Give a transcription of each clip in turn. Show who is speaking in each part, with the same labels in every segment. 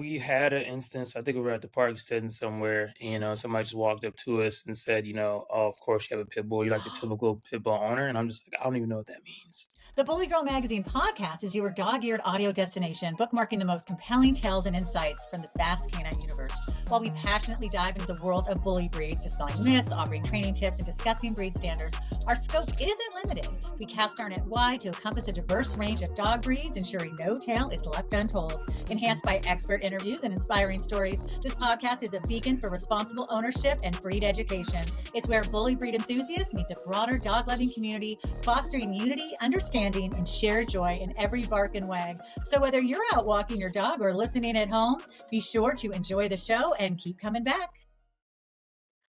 Speaker 1: We had an instance, I think we were at the park sitting somewhere, somebody just walked up to us and said, "Oh, of course you have a pit bull. You're like the typical pit bull owner." And I'm just like, I don't even know what that means.
Speaker 2: The Bully Girl Magazine podcast is your dog-eared audio destination, bookmarking the most compelling tales and insights from the vast canine universe. While we passionately dive into the world of bully breeds, dispelling myths, offering training tips, and discussing breed standards, our scope isn't limited. We cast our net wide to encompass a diverse range of dog breeds, ensuring no tale is left untold. Enhanced by expert interviews and inspiring stories, this podcast is a beacon for responsible ownership and breed education. It's where bully breed enthusiasts meet the broader dog-loving community, fostering unity, understanding, and shared joy in every bark and wag. So whether you're out walking your dog or listening at home, be sure to enjoy the show and keep coming back.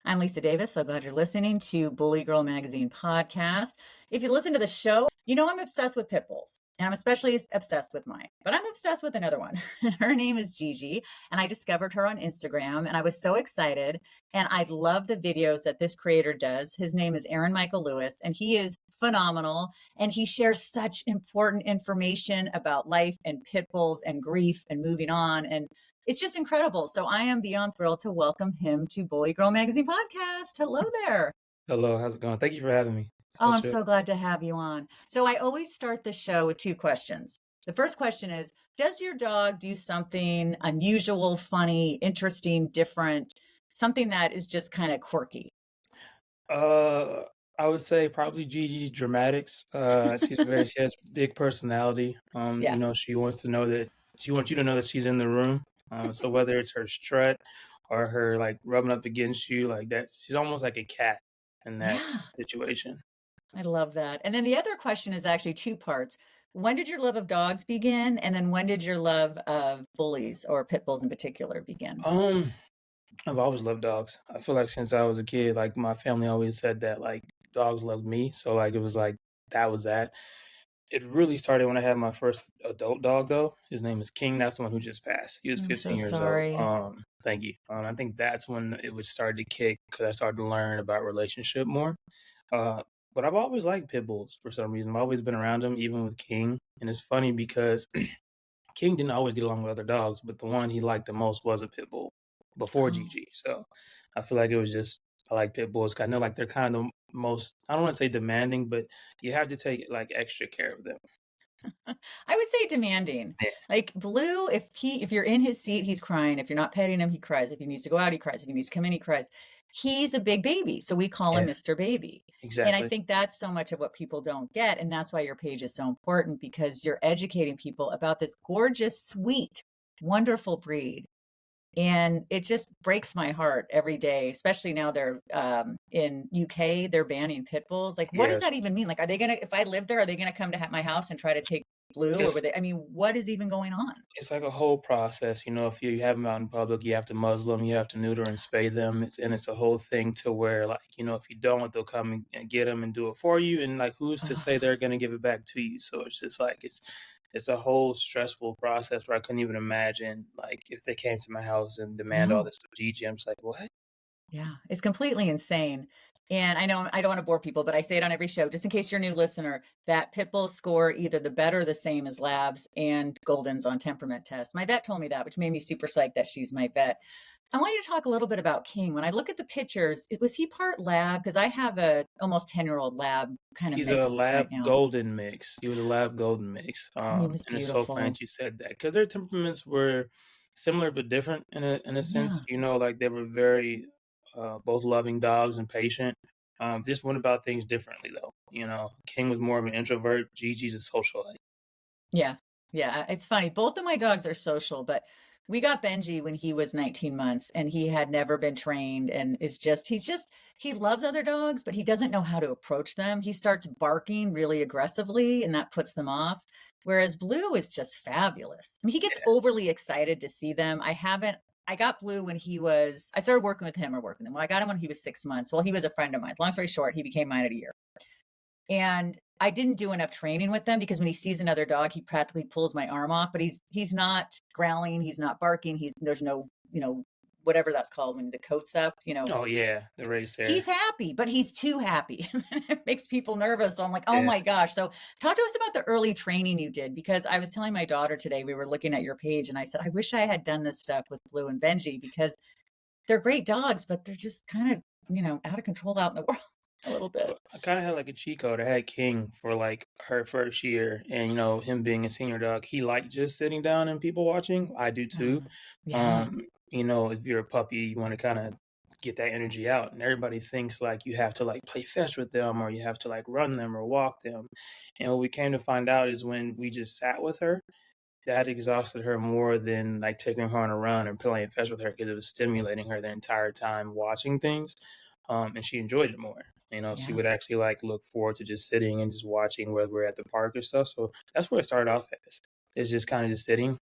Speaker 2: I'm Lisa Davis. So glad you're listening to Bully Girl Magazine podcast. If you listen to the show, you know I'm obsessed with pit bulls, and I'm especially obsessed with mine, but I'm obsessed with another one. Her name is Gigi, and I discovered her on Instagram, and I was so excited, and I love the videos that this creator does. His name is Aaron Michael Lewis, and he is phenomenal, and he shares such important information about life and pit bulls and grief and moving on, and it's just incredible. So I am beyond thrilled to welcome him to Bully Girl Magazine podcast. Hello there.
Speaker 1: Hello, how's it going? Thank you for having me.
Speaker 2: Oh, I'm so glad to have you on. So I always start the show with two questions. The first question is, does your dog do something unusual, funny, interesting, different, something that is just kind of quirky?
Speaker 1: I would say probably Gigi dramatics. She has big personality.
Speaker 2: Yeah.
Speaker 1: She wants you to know that she's in the room. So whether it's her strut or her like rubbing up against you like that, she's almost like a cat in that
Speaker 2: Yeah.
Speaker 1: situation.
Speaker 2: I love that. And then the other question is actually two parts. When did your love of dogs begin? And then when did your love of bullies or pit bulls in particular begin?
Speaker 1: I've always loved dogs. I feel like since I was a kid, like my family always said that like dogs loved me. So like it was like that was that. It really started when I had my first adult dog though. His name is King. That's the one who just passed. He was
Speaker 2: I'm
Speaker 1: 15
Speaker 2: so
Speaker 1: years old.
Speaker 2: sorry.
Speaker 1: Thank you. I think that's when it was started to kick because I started to learn about relationship more. Uh, but I've always liked pit bulls for some reason. I've always been around them, even with King. And it's funny because King didn't always get along with other dogs, but the one he liked the most was a pit bull before
Speaker 2: Oh.
Speaker 1: Gigi. So I feel like it was just I like pit bulls. 'Cause I know like they're kind of the most I don't want to say demanding, but you have to take like extra care of them.
Speaker 2: I would say demanding.
Speaker 1: Yeah.
Speaker 2: Like Blue, if you're in his seat, he's crying. If you're not petting him, he cries. If he needs to go out, he cries. If he needs to come in, he cries. He's a big baby, so we call him
Speaker 1: Yeah,
Speaker 2: Mr. Baby. And I
Speaker 1: exactly.
Speaker 2: think that's so much of what people don't get, and that's why your page is so important because you're educating people about this gorgeous, sweet, wonderful breed. And it just breaks my heart every day, especially now they're in UK, they're banning pit bulls. Like, what does
Speaker 1: Yes.
Speaker 2: that even mean? Like, are they gonna, if I live there, are they gonna come to my house and try to take Blue? Or
Speaker 1: It's
Speaker 2: were they, I mean, what is even going on?
Speaker 1: it's like a whole process. If you have them out in public, you have to muzzle them, you have to neuter and spay them, and it's a whole thing to where like if you don't, they'll come and get them and do it for you, and like who's to say they're gonna give it back to you? So it's just like it's a whole stressful process where I couldn't even imagine like if they came to my house and demand all
Speaker 2: No.
Speaker 1: this stuff. Gigi, I'm just like, what?
Speaker 2: Yeah, it's completely insane. And I know I don't want to bore people, but I say it on every show, just in case you're a new listener, that pit bulls score either the better or the same as labs and Goldens on temperament tests. My vet told me that, which made me super psyched that she's my vet. I want you to talk a little bit about King. When I look at the pictures, was he part lab? Because I have a almost 10-year-old lab kind of
Speaker 1: He's a
Speaker 2: mix right
Speaker 1: lab
Speaker 2: now.
Speaker 1: golden mix. He was a lab golden mix.
Speaker 2: He was
Speaker 1: And it's so funny
Speaker 2: beautiful.
Speaker 1: that you said that because their temperaments were similar but different in a sense.
Speaker 2: Yeah.
Speaker 1: Like they were very both loving dogs and patient. Just went about things differently though. King was more of an introvert. Gigi's a socialite.
Speaker 2: Yeah. Yeah. It's funny. Both of my dogs are social, but we got Benji when he was 19 months and he had never been trained and he loves other dogs, but he doesn't know how to approach them. He starts barking really aggressively and that puts them off. Whereas Blue is just fabulous. I mean, he gets
Speaker 1: Yeah.
Speaker 2: overly excited to see them. I got Blue when I started working with him or working with him. Well, I got him when he was 6 months. Well, he was a friend of mine. Long story short, he became mine at a year. And I didn't do enough training with them because when he sees another dog, he practically pulls my arm off, but he's not growling, he's not barking, there's no, whatever that's called when the coat's up,
Speaker 1: Oh, yeah, the raised
Speaker 2: he's
Speaker 1: hair.
Speaker 2: happy, but he's too happy. It makes people nervous. So I'm like, oh
Speaker 1: Yeah.
Speaker 2: my gosh. So talk to us about the early training you did, because I was telling my daughter today, we were looking at your page and I said, I wish I had done this stuff with Blue and Benji because they're great dogs, but they're just kind of, out of control out in the world a little bit.
Speaker 1: Well, I kinda had, like, a cheat code. I had King for, like, her first year, and, him being a senior dog, he liked just sitting down and people watching. I do too.
Speaker 2: Uh, yeah.
Speaker 1: If you're a puppy, you wanna kinda get that energy out, and everybody thinks, like, you have to, like, play fetch with them or you have to, like, run them or walk them, and what we came to find out is when we just sat with her, that exhausted her more than, like, taking her on a run or playing fetch with her because it was stimulating her the entire time watching things, and she enjoyed it more. She
Speaker 2: Yeah.
Speaker 1: would actually, like, look forward to just sitting and just watching whether we're at the park or stuff, so that's where it started off as. It's just kinda just sitting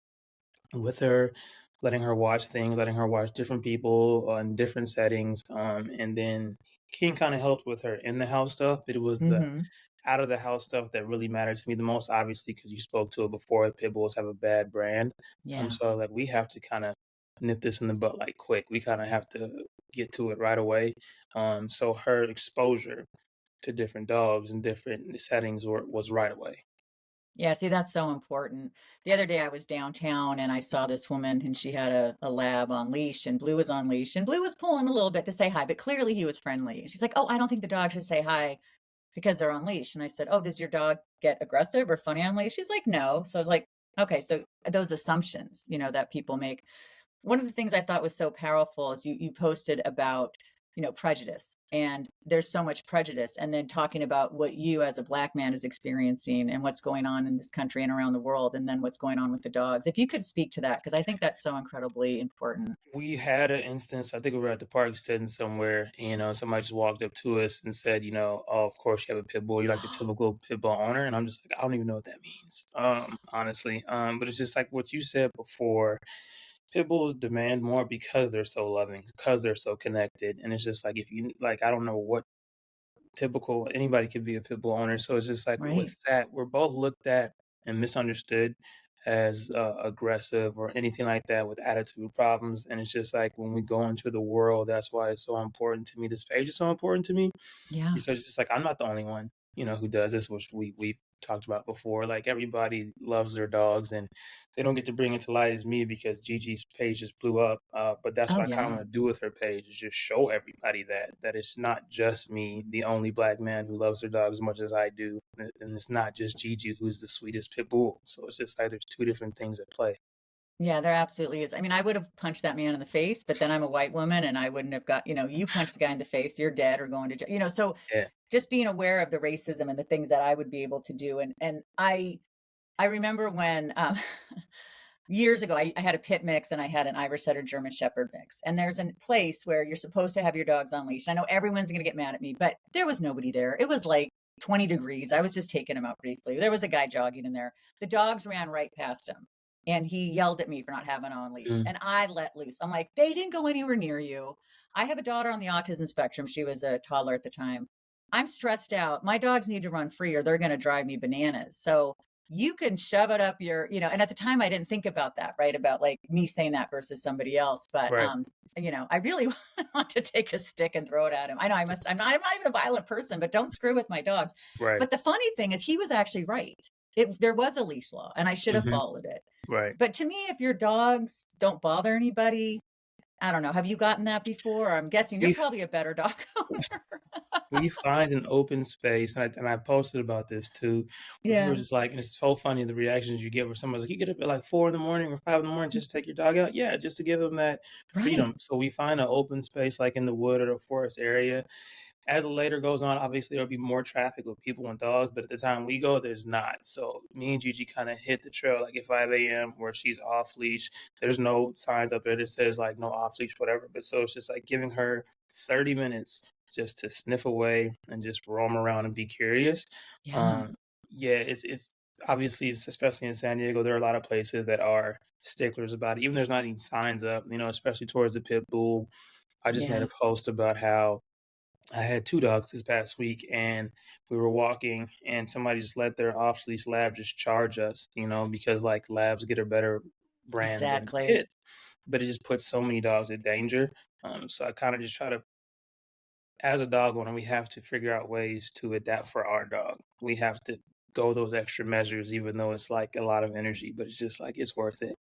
Speaker 1: with her, letting her watch things, letting her watch different people in different settings, and then King kinda helped with her in the house stuff, but it was the
Speaker 2: Hmm.
Speaker 1: out of the house stuff that really mattered to me the most, obviously, because you spoke to it before, pit bulls have a bad brand.
Speaker 2: Yeah.
Speaker 1: So like we have to kind of nip this in the butt like quick. We kind of have to get to it right away. So her exposure to different dogs and different settings was right away.
Speaker 2: Yeah, see, that's so important. The other day I was downtown and I saw this woman and she had a lab on leash and Blue was on leash and Blue was pulling a little bit to say hi, but clearly he was friendly. And she's like, "Oh, I don't think the dog should say hi because they're on leash." And I said, "Oh, does your dog get aggressive or funny on leash?" She's like, "No." So I was like, okay, so those assumptions, that people make. One of the things I thought was so powerful is you posted about, prejudice. And there's so much prejudice. And then talking about what you as a black man is experiencing and what's going on in this country and around the world, and then what's going on with the dogs. If you could speak to that, because I think that's so incredibly important.
Speaker 1: We had an instance, I think we were at the park sitting somewhere, somebody just walked up to us and said, "Oh, of course you have a pit bull. You're like the typical pit bull owner." And I'm just like, I don't even know what that means, honestly. But it's just like what you said before. Pit bulls demand more because they're so loving, because they're so connected. And it's just like, if you like, I don't know what typical anybody could be a pit bull owner. So it's just like with
Speaker 2: Right.
Speaker 1: that, we're both looked at and misunderstood as aggressive or anything like that with attitude problems. And it's just like when we go into the world, that's why it's so important to me. This page is so important to me
Speaker 2: Yeah.
Speaker 1: because it's just like I'm not the only one, who does this, which we've talked about before. Like everybody loves their dogs, and they don't get to bring it to light as me because Gigi's page just blew up. But that's
Speaker 2: Oh,
Speaker 1: what I kind of
Speaker 2: yeah.
Speaker 1: want to do with her page is just show everybody that it's not just me, the only black man who loves their dog as much as I do, and it's not just Gigi who's the sweetest pit bull. So it's just like there's two different things at play.
Speaker 2: Yeah, there absolutely is. I mean, I would have punched that man in the face, but then I'm a white woman and I wouldn't have got, you punch the guy in the face, you're dead or going to jail. So
Speaker 1: Yeah.
Speaker 2: just being aware of the racism and the things that I would be able to do. And I remember when years ago I had a pit mix and I had an Irish Setter German Shepherd mix. And there's a place where you're supposed to have your dogs on leash. I know everyone's gonna get mad at me, but there was nobody there. It was like 20 degrees. I was just taking him out briefly. There was a guy jogging in there. The dogs ran right past him. And he yelled at me for not having on leash.
Speaker 1: Mm,
Speaker 2: And I let loose. I'm like, they didn't go anywhere near you. I have a daughter on the autism spectrum. She was a toddler at the time. I'm stressed out. My dogs need to run free or they're going to drive me bananas. So you can shove it up and at the time I didn't think about that, right? About like me saying that versus somebody else. But
Speaker 1: right.
Speaker 2: I really want to take a stick and throw it at him. I know I'm not even a violent person, but don't screw with my dogs.
Speaker 1: Right.
Speaker 2: But the funny thing is he was actually right. There was a leash law and I should have
Speaker 1: Hmm.
Speaker 2: followed it.
Speaker 1: Right.
Speaker 2: But to me, if your dogs don't bother anybody, I don't know. Have you gotten that before? I'm guessing you're
Speaker 1: We
Speaker 2: probably a better dog owner.
Speaker 1: we find an open space, and I posted about this too. We were
Speaker 2: Yeah.
Speaker 1: just like, and it's so funny the reactions you get where someone's like, "You get up at like 4 in the morning or 5 in the morning just to take your dog out?" Yeah, just to give them that
Speaker 2: Right.
Speaker 1: freedom. So we find an open space like in the wood or the forest area. As it later goes on, obviously there'll be more traffic with people and dogs, but at the time we go, there's not. So me and Gigi kind of hit the trail like at 5 a.m. where she's off leash. There's no signs up there that says like no off leash, whatever. But so it's just like giving her 30 minutes just to sniff away and just roam around and be curious.
Speaker 2: Yeah.
Speaker 1: Um, yeah, it's obviously especially in San Diego, there are a lot of places that are sticklers about it. Even there's not any signs up, especially towards the pit bull. I just made
Speaker 2: Yeah.
Speaker 1: a post about how I had 2 dogs this past week, and we were walking, and somebody just let their off-leash lab just charge us, because, like, labs get a better brand than
Speaker 2: Exactly.
Speaker 1: pits. but it just puts so many dogs in danger. So I kind of just try to, as a dog owner, we have to figure out ways to adapt for our dog. We have to go those extra measures, even though it's like a lot of energy, but it's just like it's worth it.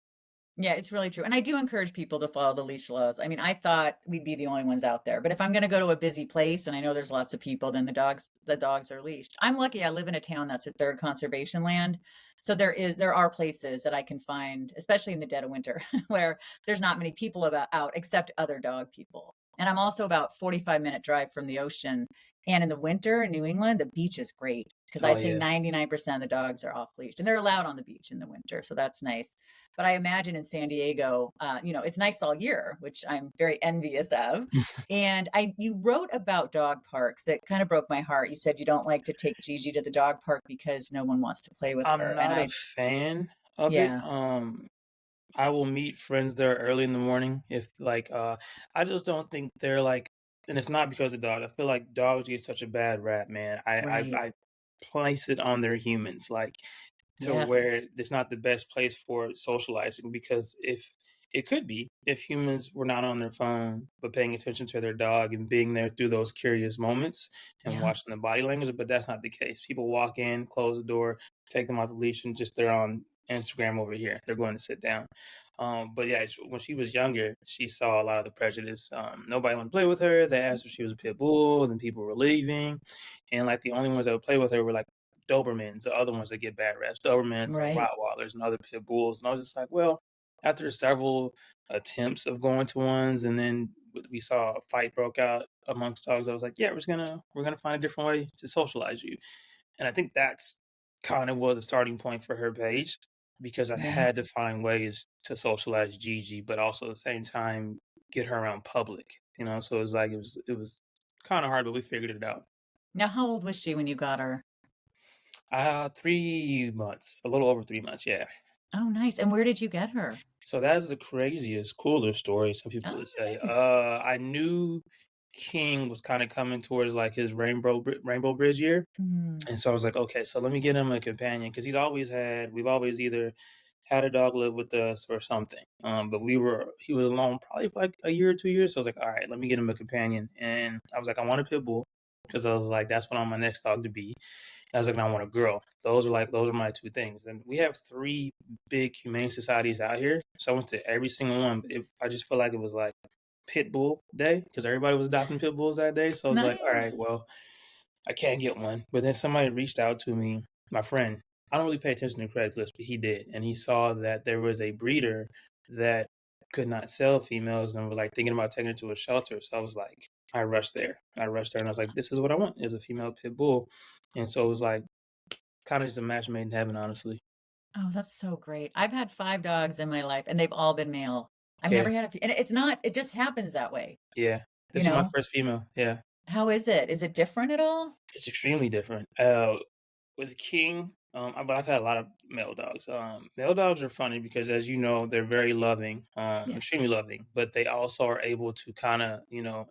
Speaker 2: Yeah, it's really true. And I do encourage people to follow the leash laws. I mean, I thought we'd be the only ones out there, but if I'm going to go to a busy place and I know there's lots of people, then the dogs are leashed. I'm lucky I live in a town that's a third conservation land. So there are places that I can find, especially in the dead of winter, where there's not many people out except other dog people. And I'm also about 45-minute drive from the ocean. And in the winter in New England, the beach is great because I
Speaker 1: Oh
Speaker 2: say
Speaker 1: yeah.
Speaker 2: 99% of the dogs are off leash and they're allowed on the beach in the winter. So that's nice. But I imagine in San Diego, it's nice all year, which I'm very envious of. And you wrote about dog parks that kind of broke my heart. You said you don't like to take Gigi to the dog park because no one wants to play with
Speaker 1: I'm
Speaker 2: her. And
Speaker 1: not a fan of it.
Speaker 2: yeah,
Speaker 1: I will meet friends there early in the morning if like I just don't think they're like, and it's not because of dogs. I feel like dogs get such a bad rap, man.
Speaker 2: right.
Speaker 1: I place it on their humans, like to
Speaker 2: Yes.
Speaker 1: where it's not the best place for socializing because if it could be if humans were not on their phone but paying attention to their dog and being there through those curious moments and
Speaker 2: Yeah.
Speaker 1: watching the body language, but that's not the case. People walk in, close the door, take them off the leash, and just they're on Instagram over here. They're going to sit down. But yeah, when she was younger, she saw a lot of the prejudice. Nobody wanted to play with her. They asked if she was a pit bull, and then people were leaving, and like the only ones that would play with her were like Dobermans, the other ones that get bad raps, Dobermans and
Speaker 2: Right.
Speaker 1: Rottweilers and other pit bulls. And I was just like, well, after several attempts of going to ones, and then we saw a fight broke out amongst dogs, I was like, yeah, we're gonna find a different way to socialize you. And I think that's kind of was the starting point for her page because I
Speaker 2: Yeah.
Speaker 1: had to find ways to socialize Gigi, but also at the same time get her around public. So it was like it was kind of hard, but we figured it out.
Speaker 2: Now, how old was she when you got her?
Speaker 1: 3 months, a little over 3 months, yeah.
Speaker 2: Oh, nice. And where did you get her?
Speaker 1: So that's the craziest, cooler story, some people
Speaker 2: Oh,
Speaker 1: would say.
Speaker 2: nice.
Speaker 1: I knew King was kind of coming towards like his Rainbow Bridge year.
Speaker 2: Hmm.
Speaker 1: And so I was like, okay, so let me get him a companion because we've always either had a dog live with us or something. But he was alone probably for like a year or 2 years. So I was like, all right, let me get him a companion. And I was like, I want a pit bull because I was like, that's what I want my next dog to be. I was like, I want a girl. Those are my two things. And we have three big humane societies out here. So I went to every single one. But if I just feel like it was like pit bull day because everybody was adopting pit bulls that day. So I was like, all right,
Speaker 2: Nice.
Speaker 1: well, I can't get one. But then somebody reached out to me, my friend. I don't really pay attention to Craigslist, but he did. And he saw that there was a breeder that could not sell females and were like thinking about taking her to a shelter. So I was like, I rushed there. And I was like, this is what I want is a female pit bull. And so it was like kind of just a match made in heaven, honestly.
Speaker 2: Oh, that's so great. I've had 5 dogs in my life, and they've all been male. I've
Speaker 1: Yeah.
Speaker 2: never had a fe and it's not it just happens that way,
Speaker 1: Yeah.
Speaker 2: you
Speaker 1: This is my
Speaker 2: know?
Speaker 1: first female. Yeah.
Speaker 2: How is it? Is it different at all?
Speaker 1: It's extremely different. With King, but I've had a lot of male dogs. Male dogs are funny because, as you know, they're very loving,
Speaker 2: Yeah.
Speaker 1: extremely loving, but they also are able to kind of,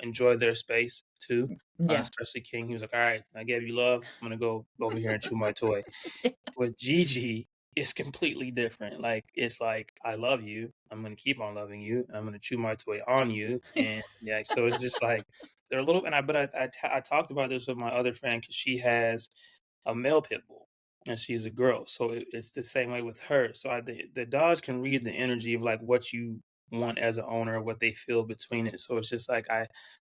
Speaker 1: enjoy their space too.
Speaker 2: Yeah.
Speaker 1: Especially King, he was like, "All right, I gave you love. I'm gonna go over here and chew my toy." With Gigi, it's completely different. Like it's like I love you. I'm gonna keep on loving you, and I'm gonna chew my toy on you. And yeah, so it's just like they're a little. And I talked about this with my other friend because she has a male pit bull, and she's a girl. So it's the same way with her. So the dogs can read the energy of like what you want as an owner, what they feel between it. So it's just like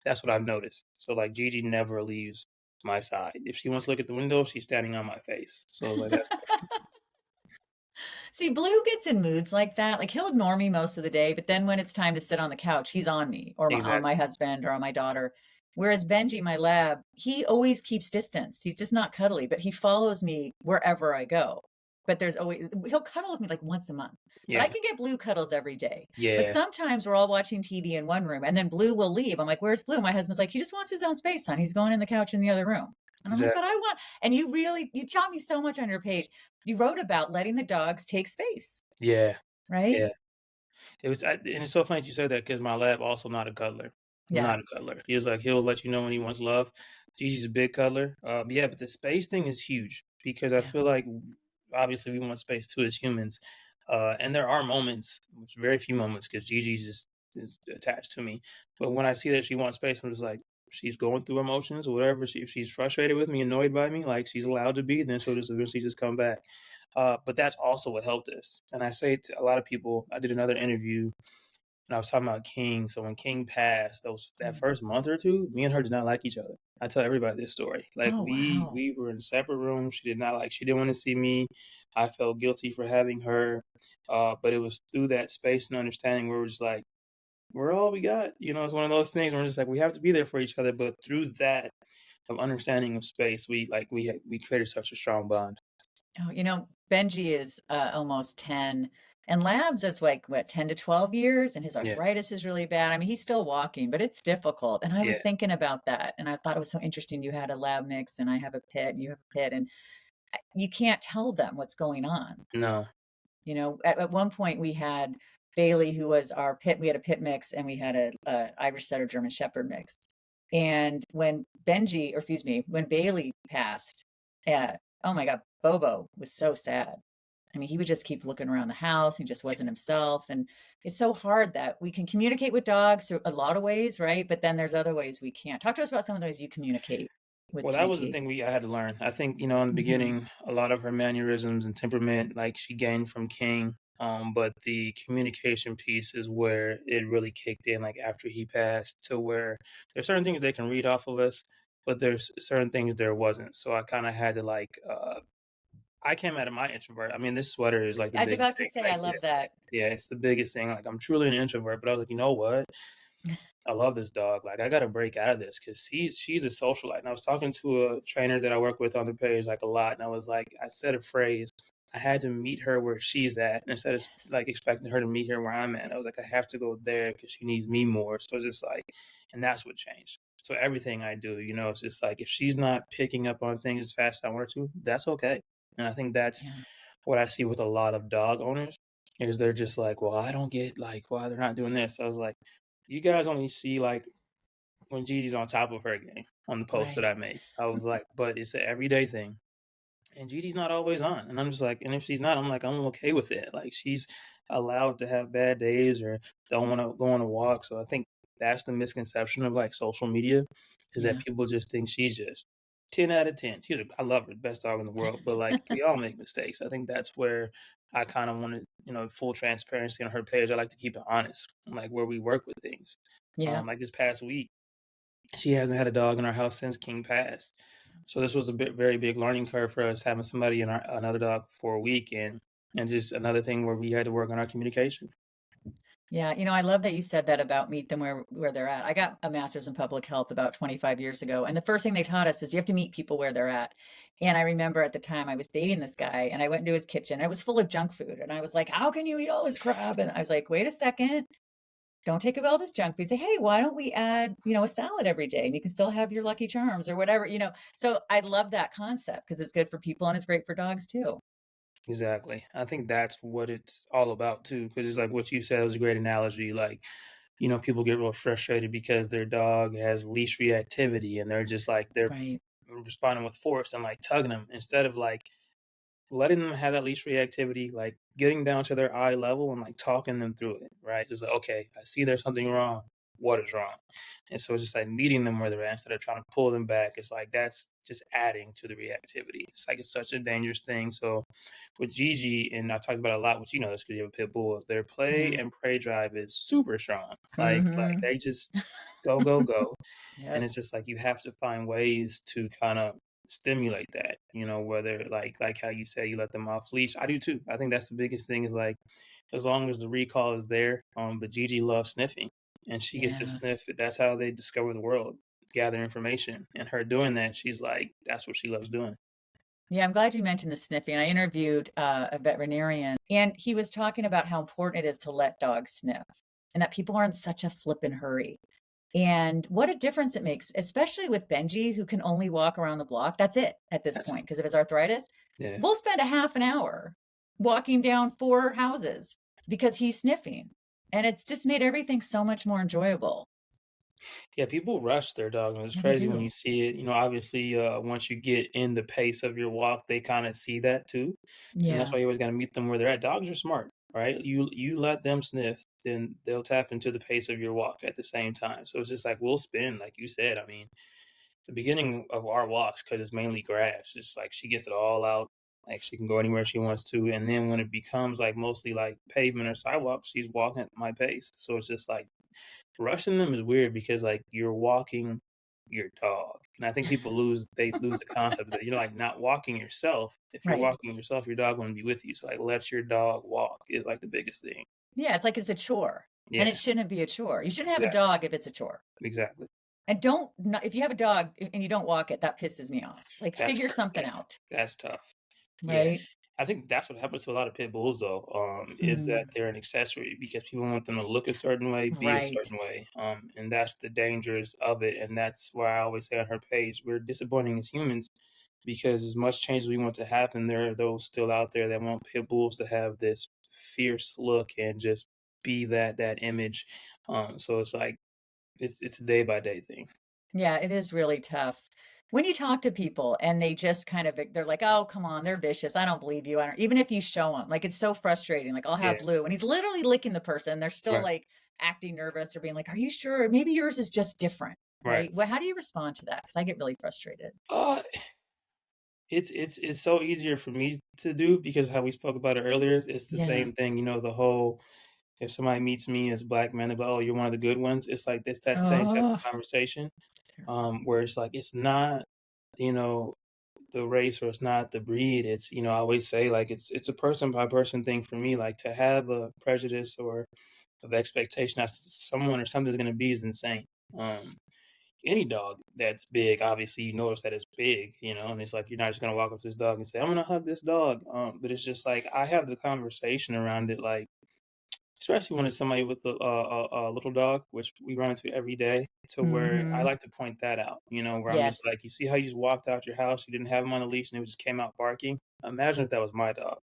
Speaker 1: that's what I've noticed. So like Gigi never leaves my side. If she wants to look at the window, she's standing on my face. So like that's
Speaker 2: See, Blue gets in moods like that. Like he'll ignore me most of the day, but then when it's time to sit on the couch, he's on me or on my
Speaker 1: exactly.
Speaker 2: husband or on my daughter. Whereas Benji, my lab, he always keeps distance. He's just not cuddly, but he follows me wherever I go. But there's always he'll cuddle with me like once a month. But I
Speaker 1: Yeah.
Speaker 2: can get Blue cuddles every day. But
Speaker 1: Yeah.
Speaker 2: sometimes we're all watching TV in one room and then Blue will leave. I'm like, "Where's Blue?" My husband's like, "He just wants his own space, son. He's going in the couch in the other room." And I'm like, "But
Speaker 1: Exactly.
Speaker 2: I want," and you taught me so much on your page. You wrote about letting the dogs take space.
Speaker 1: Yeah.
Speaker 2: Right?
Speaker 1: Yeah. And it's so funny that you said that because my lab also not a cuddler.
Speaker 2: Yeah,
Speaker 1: Not a cuddler. He was like he'll let you know when he wants love. Gigi's a big cuddler. Yeah, but the space thing is huge because I
Speaker 2: yeah,
Speaker 1: feel like obviously we want space too as humans. And there are moments, which very few moments, because Gigi just is attached to me. But when I see that she wants space, I'm just like, she's going through emotions or whatever. If she's frustrated with me, annoyed by me, like she's allowed to be, then she'll just eventually just come back. But that's also what helped us. And I say to a lot of people, I did another interview and I was talking about King. So when King passed, that
Speaker 2: Mm.
Speaker 1: first month or two, me and her did not like each other. I tell everybody this story. Like
Speaker 2: Oh, wow.
Speaker 1: we were in separate rooms. She didn't want to see me. I felt guilty for having her. But it was through that space and understanding where we're just like, we're all we got. It's one of those things where we're just like we have to be there for each other. But through that of understanding of space, we created such a strong bond.
Speaker 2: Oh, Benji is almost 10, and Labs is like, what, 10 to 12 years, and his
Speaker 1: Yeah,
Speaker 2: arthritis is really bad. I mean, he's still walking, but it's difficult. And I was
Speaker 1: yeah,
Speaker 2: thinking about that, and I thought it was so interesting. You had a lab mix, and I have a pit, and you have a pit, and you can't tell them what's going on.
Speaker 1: no,
Speaker 2: At one point we had Bailey, who was our pit. We had a pit mix, and we had a Irish Setter German Shepherd mix. And when when Bailey passed, uh, oh my God, Bobo was so sad. I mean, he would just keep looking around the house. He just wasn't himself. And it's so hard that we can communicate with dogs through a lot of ways, right? But then there's other ways we can't. Talk to us about some of the ways you communicate with
Speaker 1: well, that was the
Speaker 2: Gigi.
Speaker 1: thing I had to learn. I think, in the
Speaker 2: Hmm.
Speaker 1: beginning, a lot of her mannerisms and temperament, like she gained from King. But the communication piece is where it really kicked in, like after he passed, to where there's certain things they can read off of us, but there's certain things there wasn't. So I kind of had to I came out of my introvert. I mean, this sweater is like the
Speaker 2: I was
Speaker 1: biggest
Speaker 2: about to
Speaker 1: thing.
Speaker 2: say, I
Speaker 1: Like, yeah,
Speaker 2: love that.
Speaker 1: yeah, it's the biggest thing. Like, I'm truly an introvert, but I was like, you know what? I love this dog. Like I gotta break out of this because she's a socialite. And I was talking to a trainer that I work with on the page like a lot, and I was like, I said a phrase. I had to meet her where she's at instead of
Speaker 2: Yes.
Speaker 1: like expecting her to meet her where I'm at. I was like, I have to go there because she needs me more. So it's just like, and that's what changed. So everything I do, it's just like if she's not picking up on things as fast as I want her to, that's okay. And I think that's
Speaker 2: Yeah.
Speaker 1: what I see with a lot of dog owners is they're just like, well, I don't get like why they're not doing this. I was like, you guys only see like when Gigi's on top of her game on the post that
Speaker 2: Right.
Speaker 1: I make. I was like, but it's an everyday thing. And Gigi's not always on. And I'm just like, and if she's not, I'm like, I'm okay with it. Like she's allowed to have bad days or don't want to go on a walk. So I think that's the misconception of like social media is that
Speaker 2: Yeah.
Speaker 1: people just think she's just 10 out of 10. I love her, best dog in the world. But like we all make mistakes. I think that's where I kind of wanted, full transparency on her page. I like to keep it honest, like where we work with things.
Speaker 2: Yeah.
Speaker 1: Like this past week, she hasn't had a dog in our house since King passed. So this was very big learning curve for us having somebody in another dog for a week and just another thing where we had to work on our communication.
Speaker 2: Yeah, I love that you said that about meet them where they're at. I got a master's in public health about 25 years ago, and the first thing they taught us is you have to meet people where they're at. And I remember at the time I was dating this guy, and I went into his kitchen, and it was full of junk food, and I was like, "How can you eat all this crap?" And I was like, "Wait a second, don't take away all this junk food. Say, hey, why don't we add, a salad every day, and you can still have your Lucky Charms or whatever." So I love that concept because it's good for people and it's great for dogs too.
Speaker 1: Exactly. I think that's what it's all about too, because it's like what you said was a great analogy. Like, people get real frustrated because their dog has leash reactivity and they're just like they're
Speaker 2: Right.
Speaker 1: responding with force and like tugging them instead of like letting them have that leash reactivity, like getting down to their eye level and like talking them through it, right? Just like, okay, I see there's something wrong. What is wrong? And so it's just like meeting them where they're at instead of trying to pull them back. It's like that's just adding to the reactivity. It's like it's such a dangerous thing. So with Gigi, and I talked about it a lot, which this because you have a pit bull, their play
Speaker 2: Yeah.
Speaker 1: and prey drive is super strong. Like
Speaker 2: Hmm.
Speaker 1: they just go, go, go. And
Speaker 2: Yep.
Speaker 1: it's just like you have to find ways to kind of stimulate that, whether like how you say you let them off leash. I do too. I think that's the biggest thing is like as long as the recall is there. But Gigi loves sniffing and she gets to
Speaker 2: Yeah.
Speaker 1: sniff it. That's how they discover the world, gather information. And her doing that, she's like, that's what she loves doing.
Speaker 2: Yeah, I'm glad you mentioned the sniffing. I interviewed a veterinarian, and he was talking about how important it is to let dogs sniff and that people are in such a flippin' hurry. And what a difference it makes, especially with Benji, who can only walk around the block. That's it at this
Speaker 1: That's
Speaker 2: point because of his arthritis.
Speaker 1: yeah.
Speaker 2: We'll spend a half an hour walking down 4 houses because he's sniffing. And it's just made everything so much more enjoyable.
Speaker 1: Yeah, people rush their dog, and it's
Speaker 2: Yeah, they
Speaker 1: crazy when
Speaker 2: do.
Speaker 1: you see it. Obviously, once you get in the pace of your walk, they kind of see that too, and that's
Speaker 2: Yeah.
Speaker 1: why you always got to meet them where they're at. Dogs are smart. right? You let them sniff, then they'll tap into the pace of your walk at the same time. So it's just like we'll spin, like you said. I mean, the beginning of our walks, because it's mainly grass, it's like she gets it all out. Like she can go anywhere she wants to. And then when it becomes like mostly like pavement or sidewalk, she's walking at my pace. So it's just like rushing them is weird because like you're walking your dog. And I think people lose the concept that you're like not walking yourself. If you're
Speaker 2: Right.
Speaker 1: walking yourself, your dog wouldn't be with you. So like let your dog walk is like the biggest thing.
Speaker 2: Yeah, it's like it's a chore, and it
Speaker 1: Yeah,
Speaker 2: shouldn't be a chore. You shouldn't have a
Speaker 1: exactly.
Speaker 2: dog if it's a chore.
Speaker 1: Exactly.
Speaker 2: And don't not if you have a dog and you don't walk it, that pisses me off. Like,
Speaker 1: That's
Speaker 2: figure
Speaker 1: hard.
Speaker 2: something
Speaker 1: Yeah.
Speaker 2: out,
Speaker 1: That's tough. Yeah.
Speaker 2: right?
Speaker 1: I think that's what happens to a lot of pit bulls though, is that
Speaker 2: Mm,
Speaker 1: they're an accessory because people want them to look a certain way, be a
Speaker 2: right.
Speaker 1: certain way. And that's the dangers of it. And that's why I always say on her page, we're disappointing as humans because as much change as we want to happen, there are those still out there that want pit bulls to have this fierce look and just be that image. So it's like it's a day by day thing.
Speaker 2: Yeah, it is really tough. When you talk to people and they just kind of they're like, "Oh, come on, they're vicious. I don't believe you." I don't even if you show them, like, it's so frustrating. Like, I'll have
Speaker 1: Yeah.
Speaker 2: Blue, and he's literally licking the person. They're still,
Speaker 1: Right.
Speaker 2: like, acting nervous or being like, "Are you sure? Maybe yours is just different."
Speaker 1: Right.
Speaker 2: Right? Well, how do you respond to that? Because I get really frustrated.
Speaker 1: It's so easier for me to do because of how we spoke about it earlier. It's the
Speaker 2: Yeah.
Speaker 1: same thing, the whole if somebody meets me as black man, they're like, "Oh, you're one of the good ones." It's like it's that same type
Speaker 2: Oh,
Speaker 1: of conversation,
Speaker 2: it's terrible.
Speaker 1: where it's like it's not, you know, the race or it's not the breed. It's I always say like it's a person by person thing for me. Like to have a prejudice or of expectation that someone or something's going to be is insane. Um, any dog that's big, obviously, you notice that it's big, and it's like you're not just gonna walk up to this dog and say, "I'm gonna hug this dog." But it's just like I have the conversation around it, like especially when it's somebody with a little dog, which we run into every day, to where I
Speaker 2: Mhm.
Speaker 1: like to point that out. Where I'm just
Speaker 2: Yes.
Speaker 1: like, "You see how you just walked out your house, you didn't have him on a leash, and it just came out barking? Imagine if that was my dog."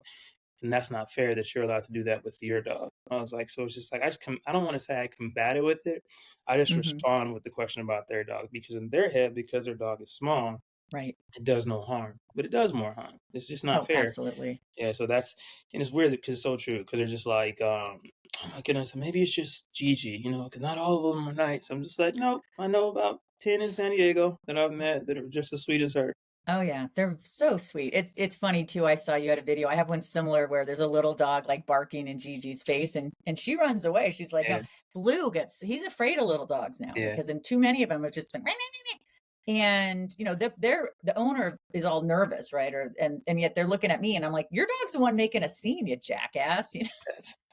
Speaker 1: And that's not fair that you're allowed to do that with your dog. I was like, so it's just like I don't want to say I combat it with it. I just
Speaker 2: Mhm.
Speaker 1: respond with the question about their dog because in their head, because their dog is small,
Speaker 2: Right.
Speaker 1: it does no harm, but it does more harm. It's just not
Speaker 2: Oh,
Speaker 1: fair.
Speaker 2: absolutely.
Speaker 1: Yeah, so that's and it's weird because it's so true because they're just like, oh my goodness, maybe it's just Gigi, because not all of them are nice. I'm just like, nope, I know about 10 in San Diego that I've met that are just as sweet as her.
Speaker 2: Oh, yeah, they're so sweet. It's funny too, I saw you had a video. I have one similar where there's a little dog, like, barking in Gigi's face, and she runs away. She's like, "No."
Speaker 1: Yeah,
Speaker 2: Blue gets he's afraid of little dogs now
Speaker 1: yeah,
Speaker 2: because in too many of them have just been and, the owner is all nervous, right? Or and yet they're looking at me, and I'm like, "Your dog's the one making a scene, you jackass."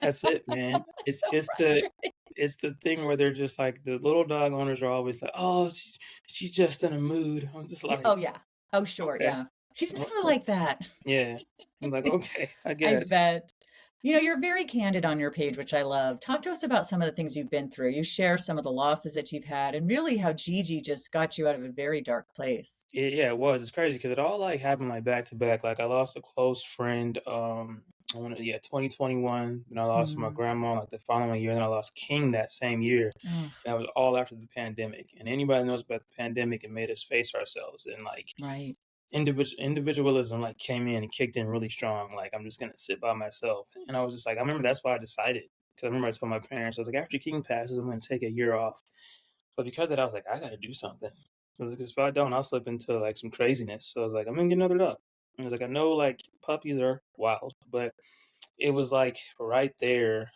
Speaker 1: that's it, man.
Speaker 2: It's so
Speaker 1: It's the
Speaker 2: frustrating.
Speaker 1: it's the thing where they're just like the little dog owners are always like, "Oh, she's just in a mood." I'm just
Speaker 2: Yeah,
Speaker 1: like,
Speaker 2: oh, yeah. Oh, sure,
Speaker 1: "Okay,
Speaker 2: yeah. She's never
Speaker 1: okay."
Speaker 2: like that.
Speaker 1: Yeah. I'm like, "Okay, I
Speaker 2: I
Speaker 1: guess."
Speaker 2: bet. You're very candid on your page, which I love. Talk to us about some of the things you've been through. You share some of the losses that you've had and really how Gigi just got you out of a very dark place.
Speaker 1: Yeah, it was. It's crazy because it all, like, happened, like, back to back. Like, I lost a close friend, I wanna yeah, 2021, then I lost my
Speaker 2: Mm.
Speaker 1: grandma, like, the following year, then I lost King that same year, and
Speaker 2: Oh,
Speaker 1: that was all after the pandemic, and anybody knows about the pandemic, it made us face ourselves, and, like,
Speaker 2: right.
Speaker 1: individualism, like, came in and kicked in really strong, like, I'm just gonna sit by myself, and I was just like I remember that's why I decided, because I remember I told my parents, I was like, "After King passes, I'm gonna take a year off." But because of that, I was like, "I gotta do something." I was like, 'cause if I don't, I'll slip into, like, some craziness. So I was like, "I'm gonna get another dog." And I was like, "I know, like, puppies are wild," but it was, like, right there,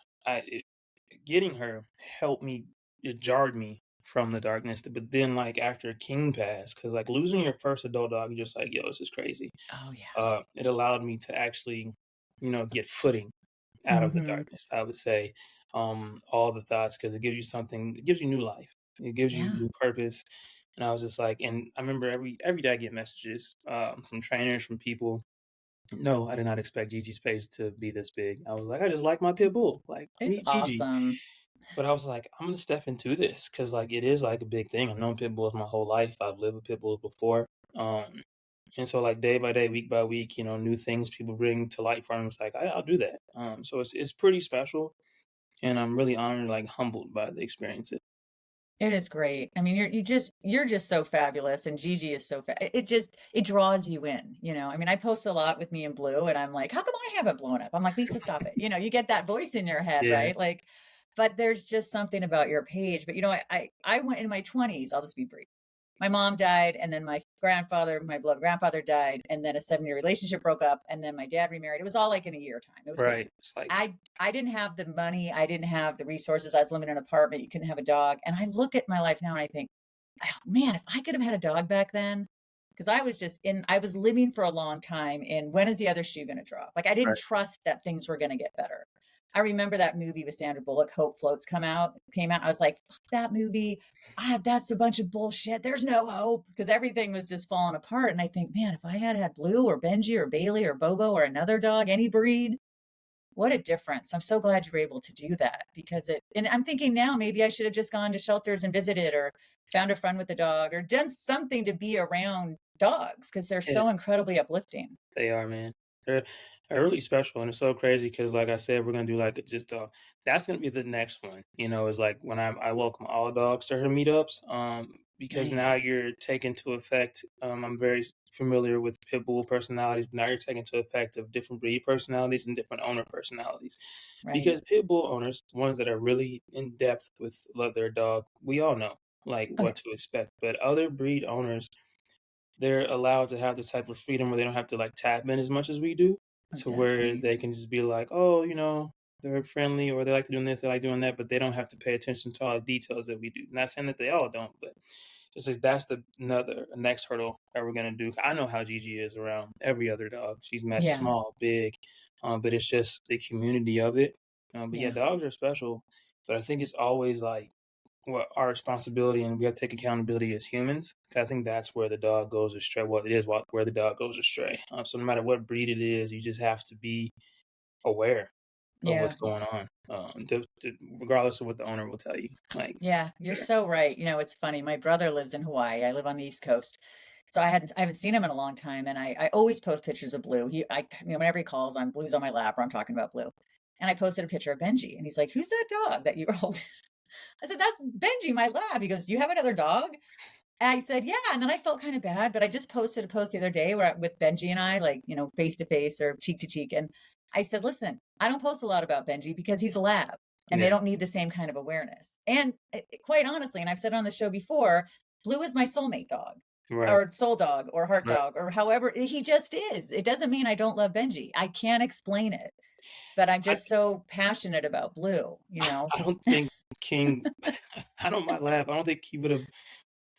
Speaker 1: getting her helped me it jarred me from the darkness, but then, like, after King passed, because like, losing your first adult dog, you're just like, "Yo, this is crazy."
Speaker 2: Oh, yeah.
Speaker 1: It allowed me to actually, get footing out of the
Speaker 2: Mhm.
Speaker 1: darkness, I would say, all the thoughts because it gives you new life. It gives you
Speaker 2: Yeah.
Speaker 1: new purpose, and I was just like and I remember every day I get messages, from trainers, from people. No, I did not expect Gigi's space to be this big. I was like, "I just like my pit
Speaker 2: It's
Speaker 1: bull, like,
Speaker 2: it's
Speaker 1: meet Gigi."
Speaker 2: awesome.
Speaker 1: But I was like, "I'm gonna step into this because like, it is, like, a big thing. I've known pit bulls my whole life. I've lived with pit bulls before, and so, like, day by day, week by week, new things people bring to light for 'em, it's like, I'll do that. So it's pretty special, and I'm really honored, like, humbled by the experience.
Speaker 2: It is great. I mean, you're just so fabulous, and Gigi is so it just it draws you in, you know. I mean, I post a lot with me and Blue, and I'm like, how come I haven't blown up? I'm like, Lisa, stop it. You know, you get that voice in your head,
Speaker 1: Yeah,
Speaker 2: right? Like, but there's just something about your page. But you know, I went in my 20s. I'll just be brief. My mom died, and then my grandfather, my blood grandfather died, and then a 7-year relationship broke up, and then my dad remarried. It was all like in a year time. It was crazy.
Speaker 1: right. It's like,
Speaker 2: I didn't have the money, I didn't have the resources. I was living in an apartment. You couldn't have a dog. And I look at my life now and I think, oh, man, if I could have had a dog back then, because I was living for a long time in when is the other shoe going to drop? Like I didn't
Speaker 1: right,
Speaker 2: trust that things were going to get better. I remember that movie with Sandra Bullock, Hope Floats came out. I was like, fuck that movie. That's a bunch of bullshit. There's no hope because everything was just falling apart. And I think, man, if I had had Blue or Benji or Bailey or Bobo or another dog, any breed, what a difference. I'm so glad you were able to do that because and I'm thinking now maybe I should have just gone to shelters and visited or found a friend with a dog or done something to be around dogs because they're
Speaker 1: yeah.
Speaker 2: so incredibly uplifting.
Speaker 1: They are, man. They're really special, and it's so crazy because, like I said, we're gonna do like just that's gonna be the next one. You know, is like when I welcome all dogs to her meetups. Because now
Speaker 2: Nice.
Speaker 1: you're taking to effect. I'm very familiar with pit bull personalities. But now you're taking to effect of different breed personalities and different owner personalities.
Speaker 2: Right.
Speaker 1: Because pit bull owners, ones that are really in depth with love their dog, we all know like
Speaker 2: Oh, yeah.
Speaker 1: what to expect. But other breed owners, they're allowed to have this type of freedom where they don't have to like tap in as much as we do, to where
Speaker 2: Exactly.
Speaker 1: they can just be like, oh, they're friendly or they like doing this, they like doing that, but they don't have to pay attention to all the details that we do. Not saying that they all don't, but just like that's the another next hurdle that we're gonna do. I know how Gigi is around every other dog. She's met
Speaker 2: Yeah.
Speaker 1: small, big, but it's just the community of it. But yeah,
Speaker 2: Yeah.
Speaker 1: dogs are special, but I think it's always like what our responsibility and we have to take accountability as humans. I think that's where the dog goes astray. Well, it is where the dog goes astray. So no matter what breed it is, you just have to be aware of
Speaker 2: Yeah.
Speaker 1: what's going on, regardless of what the owner will tell you. Like,
Speaker 2: Yeah. You're
Speaker 1: sure.
Speaker 2: so right. You know, it's funny. My brother lives in Hawaii. I live on the East Coast. So I haven't seen him in a long time. And I always post pictures of Blue. You know, whenever he calls, I'm Blue's on my lap or I'm talking about Blue. And I posted a picture of Benji and he's like, who's that dog that you were holding? I said, that's Benji, my lab. He goes, do you have another dog? And I said, yeah. And then I felt kind of bad, but I just posted a post the other day with Benji and I, like, you know, face to face or cheek to cheek. And I said, listen, I don't post a lot about Benji because he's a lab and they
Speaker 1: Yeah,
Speaker 2: don't need the same kind of awareness. And quite honestly, and I've said it on the show before, Blue is my soulmate dog
Speaker 1: right,
Speaker 2: or soul dog or heart
Speaker 1: right.
Speaker 2: dog or however he just is. It doesn't mean I don't love Benji. I can't explain it, but I'm
Speaker 1: I,
Speaker 2: just so passionate about Blue, you know?
Speaker 1: I don't think King, I don't mind laugh. I don't think he would have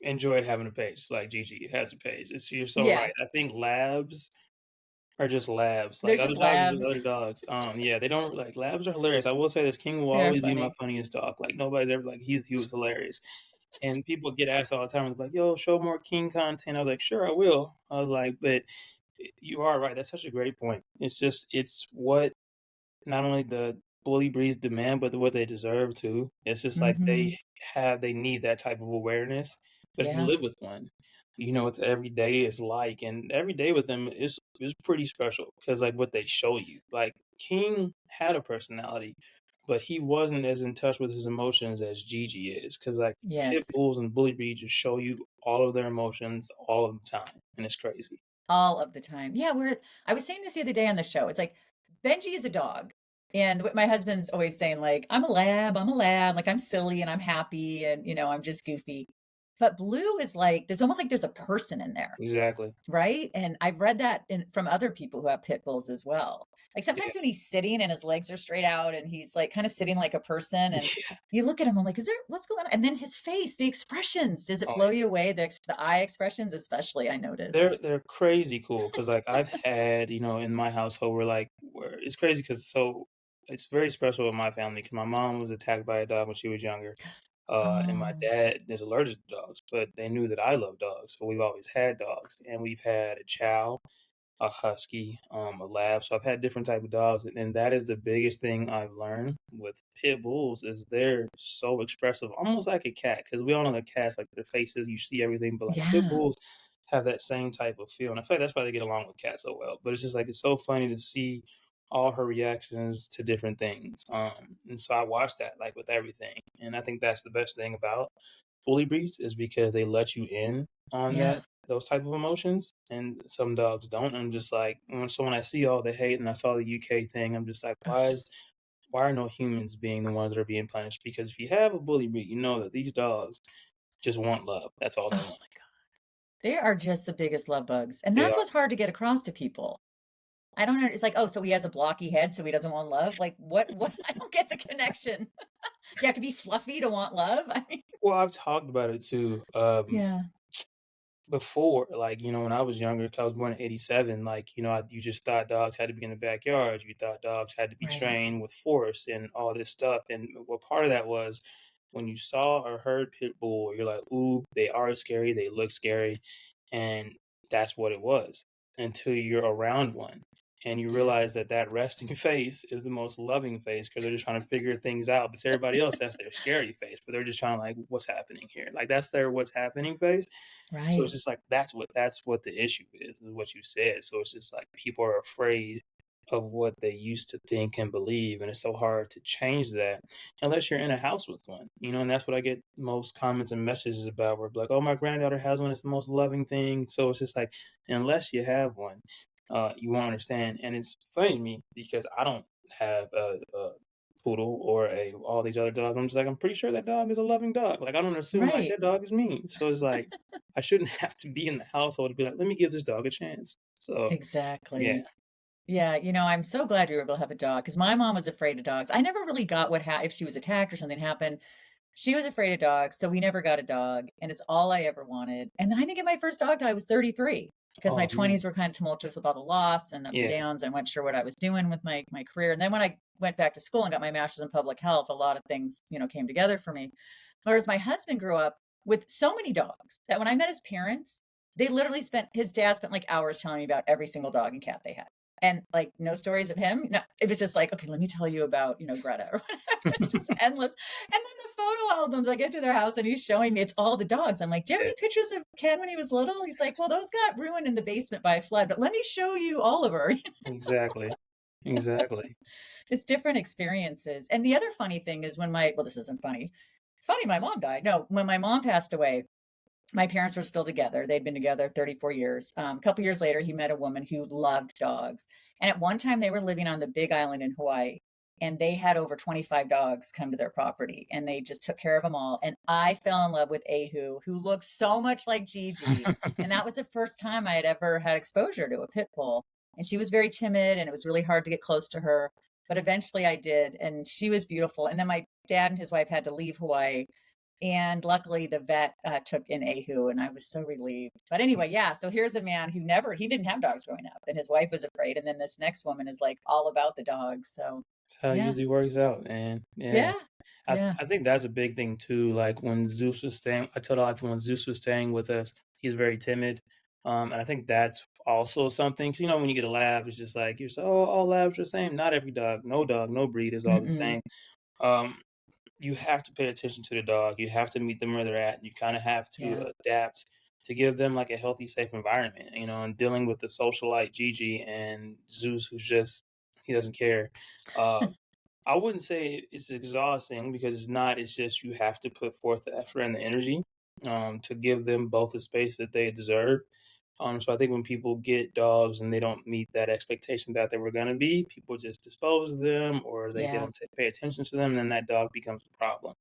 Speaker 1: enjoyed having a page like Gigi has a page. You're so
Speaker 2: Yeah,
Speaker 1: right. I think labs are just labs.
Speaker 2: they're
Speaker 1: Like, other
Speaker 2: just
Speaker 1: dogs are just
Speaker 2: labs.
Speaker 1: other dogs. Yeah, they don't like, labs are hilarious. I will say this, King will
Speaker 2: They're
Speaker 1: always be my
Speaker 2: funny.
Speaker 1: funniest dog. Like, nobody's ever like, he was hilarious. And people get asked all the time, like, "Yo, show more King content." I was like, "Sure, I will." I was like, "But you are right. That's such a great point. It's what not only the bully breeds demand, but what they deserve too. It's just like
Speaker 2: Mhm.
Speaker 1: they need that type of awareness. But if you
Speaker 2: Yeah.
Speaker 1: live with one, you know what every day is like, and every day with them is pretty special because like what they show you. Like King had a personality, but he wasn't as in touch with his emotions as Gigi is. Because like pit
Speaker 2: Yes.
Speaker 1: bulls and bully breeds just show you all of their emotions all of the time, and it's crazy.
Speaker 2: All of the time. Yeah, I was saying this the other day on the show. It's like Benji is a dog. And what my husband's always saying, like, I'm a lab, like I'm silly and I'm happy and you know, I'm just goofy. But Blue is like, there's almost like there's a person in there.
Speaker 1: Exactly.
Speaker 2: Right? And I've read that from other people who have pit bulls as well. Like
Speaker 1: Yeah.
Speaker 2: sometimes when he's sitting and his legs are straight out and he's like kind of sitting like a person and
Speaker 1: Yeah.
Speaker 2: you look at him, I'm like, what's going on? And then his face, the expressions, does it
Speaker 1: Oh,
Speaker 2: blow you away? The eye expressions, especially, I notice.
Speaker 1: they're crazy cool because like, I've had, in my household where it's crazy because it's very special with my family because my mom was attacked by a dog when she was younger, and my
Speaker 2: Oh,
Speaker 1: dad is allergic to dogs, but they knew that I love dogs, so we've always had dogs, and we've had a chow, a husky, a lab. So I've had different type of dogs, and that is the biggest thing I've learned with pit bulls is they're so expressive, almost like a cat. Because we all know that cats, like their faces, you see everything, but like pit
Speaker 2: yeah.
Speaker 1: bulls have that same type of feel, and I feel like that's why they get along with cats so well. But it's just like it's so funny to see all her reactions to different things. And so I watch that like with everything, and I think that's the best thing about bully breeds is because they let you in on
Speaker 2: Yeah.
Speaker 1: those type of emotions, and some dogs don't. I'm just like, when I see all the hate and I saw the UK thing, I'm just like, why are no humans being the ones that are being punished? Because if you have a bully breed, you know that these dogs just want love. That's all they
Speaker 2: Oh
Speaker 1: want.
Speaker 2: my God. They are just the biggest love bugs. And
Speaker 1: They
Speaker 2: that's
Speaker 1: are.
Speaker 2: what's hard to get across to people. I don't know. It's like, oh, so he has a blocky head, so he doesn't want love. Like, what? I don't get the connection. You have to be fluffy to want love. I mean,
Speaker 1: Well, I've talked about it too.
Speaker 2: yeah,
Speaker 1: Before, like, when I was younger, 'cause I was born in '87, like, you just thought dogs had to be in the backyard. You thought dogs had to be
Speaker 2: right.
Speaker 1: trained with force and all this stuff. And what part of that was when you saw or heard pit bull, you're like, ooh, they are scary. They look scary. And that's what it was until you're around one. And you
Speaker 2: Yeah,
Speaker 1: realize that that resting face is the most loving face because they're just trying to figure things out. But to everybody else, that's their scary face. But they're just trying to like, what's happening here? Like that's their what's happening face. So it's
Speaker 2: right.
Speaker 1: just like that's what the issue is what you said. So it's just like people are afraid of what they used to think and believe, and it's so hard to change that unless you're in a house with one, and that's what I get most comments and messages about. Where like, "Oh, my granddaughter has one; it's the most loving thing." So it's just like unless you have one, you won't understand. And it's funny to me because I don't have a poodle or a all these other dogs. I'm just like, I'm pretty sure that dog is a loving dog. Like I don't assume like
Speaker 2: Right.
Speaker 1: that dog is mean. So it's like I shouldn't have to be in the household to be like, let me give this dog a chance. So yeah.
Speaker 2: Exactly. Yeah, I'm so glad you were able to have a dog because my mom was afraid of dogs. I never really got if she was attacked or something happened. She was afraid of dogs, so we never got a dog, and it's all I ever wanted. And then I didn't get my first dog till I was 33 because my
Speaker 1: Oh man.
Speaker 2: 20s were kind of tumultuous with all the loss and ups and
Speaker 1: Yeah.
Speaker 2: downs. I wasn't sure what I was doing with my career. And then when I went back to school and got my master's in public health, a lot of things, came together for me. Whereas my husband grew up with so many dogs that when I met his parents, his dad spent like hours telling me about every single dog and cat they had. And like no stories of him. No, it was just like, okay, let me tell you about, Greta or whatever. It's just endless. And then the photo albums, I get to their house and he's showing me it's all the dogs. I'm like, do you have
Speaker 1: Yeah.
Speaker 2: any pictures of Ken when he was little? He's like, well, those got ruined in the basement by a flood, but let me show you Oliver.
Speaker 1: Exactly. Exactly.
Speaker 2: It's different experiences. And the other funny thing is well, this isn't funny. It's funny, my mom died. No, when my mom passed away, my parents were still together. They'd been together 34 years. A couple years later, he met a woman who loved dogs. And at one time, they were living on the big island in Hawaii. And they had over 25 dogs come to their property. And they just took care of them all. And I fell in love with Ahu, who looks so much like Gigi. And that was the first time I had ever had exposure to a pit bull. And she was very timid, and it was really hard to get close to her. But eventually I did. And she was beautiful. And then my dad and his wife had to leave Hawaii, and luckily the vet took in Ahu, and I was so relieved. But anyway, yeah, so here's a man he didn't have dogs growing up, and his wife was afraid. And then this next woman is like all about the dogs. So
Speaker 1: That's how it
Speaker 2: yeah,
Speaker 1: usually works out, man. Yeah.
Speaker 2: yeah,
Speaker 1: I
Speaker 2: yeah,
Speaker 1: I think that's a big thing too. Like when Zeus was staying, I told a lot of people when Zeus was staying with us, he's very timid. And I think that's also something. 'Cause, when you get a lab, it's just like you're so oh, all labs are the same. Not every dog, no breed is all the
Speaker 2: mm-mm,
Speaker 1: same. Um, you have to pay attention to the dog. You have to meet them where they're at. And you kind of have
Speaker 2: yeah.
Speaker 1: to adapt to give them like a healthy, safe environment. And dealing with the socialite Gigi and Zeus, who's just he doesn't care. Uh, I wouldn't say it's exhausting because it's not. It's just you have to put forth the effort and the energy to give them both the space that they deserve. So I think when people get dogs and they don't meet that expectation that they were going to be, people just dispose of them or they
Speaker 2: Yeah.
Speaker 1: don't pay attention to them, and then that dog becomes a problem.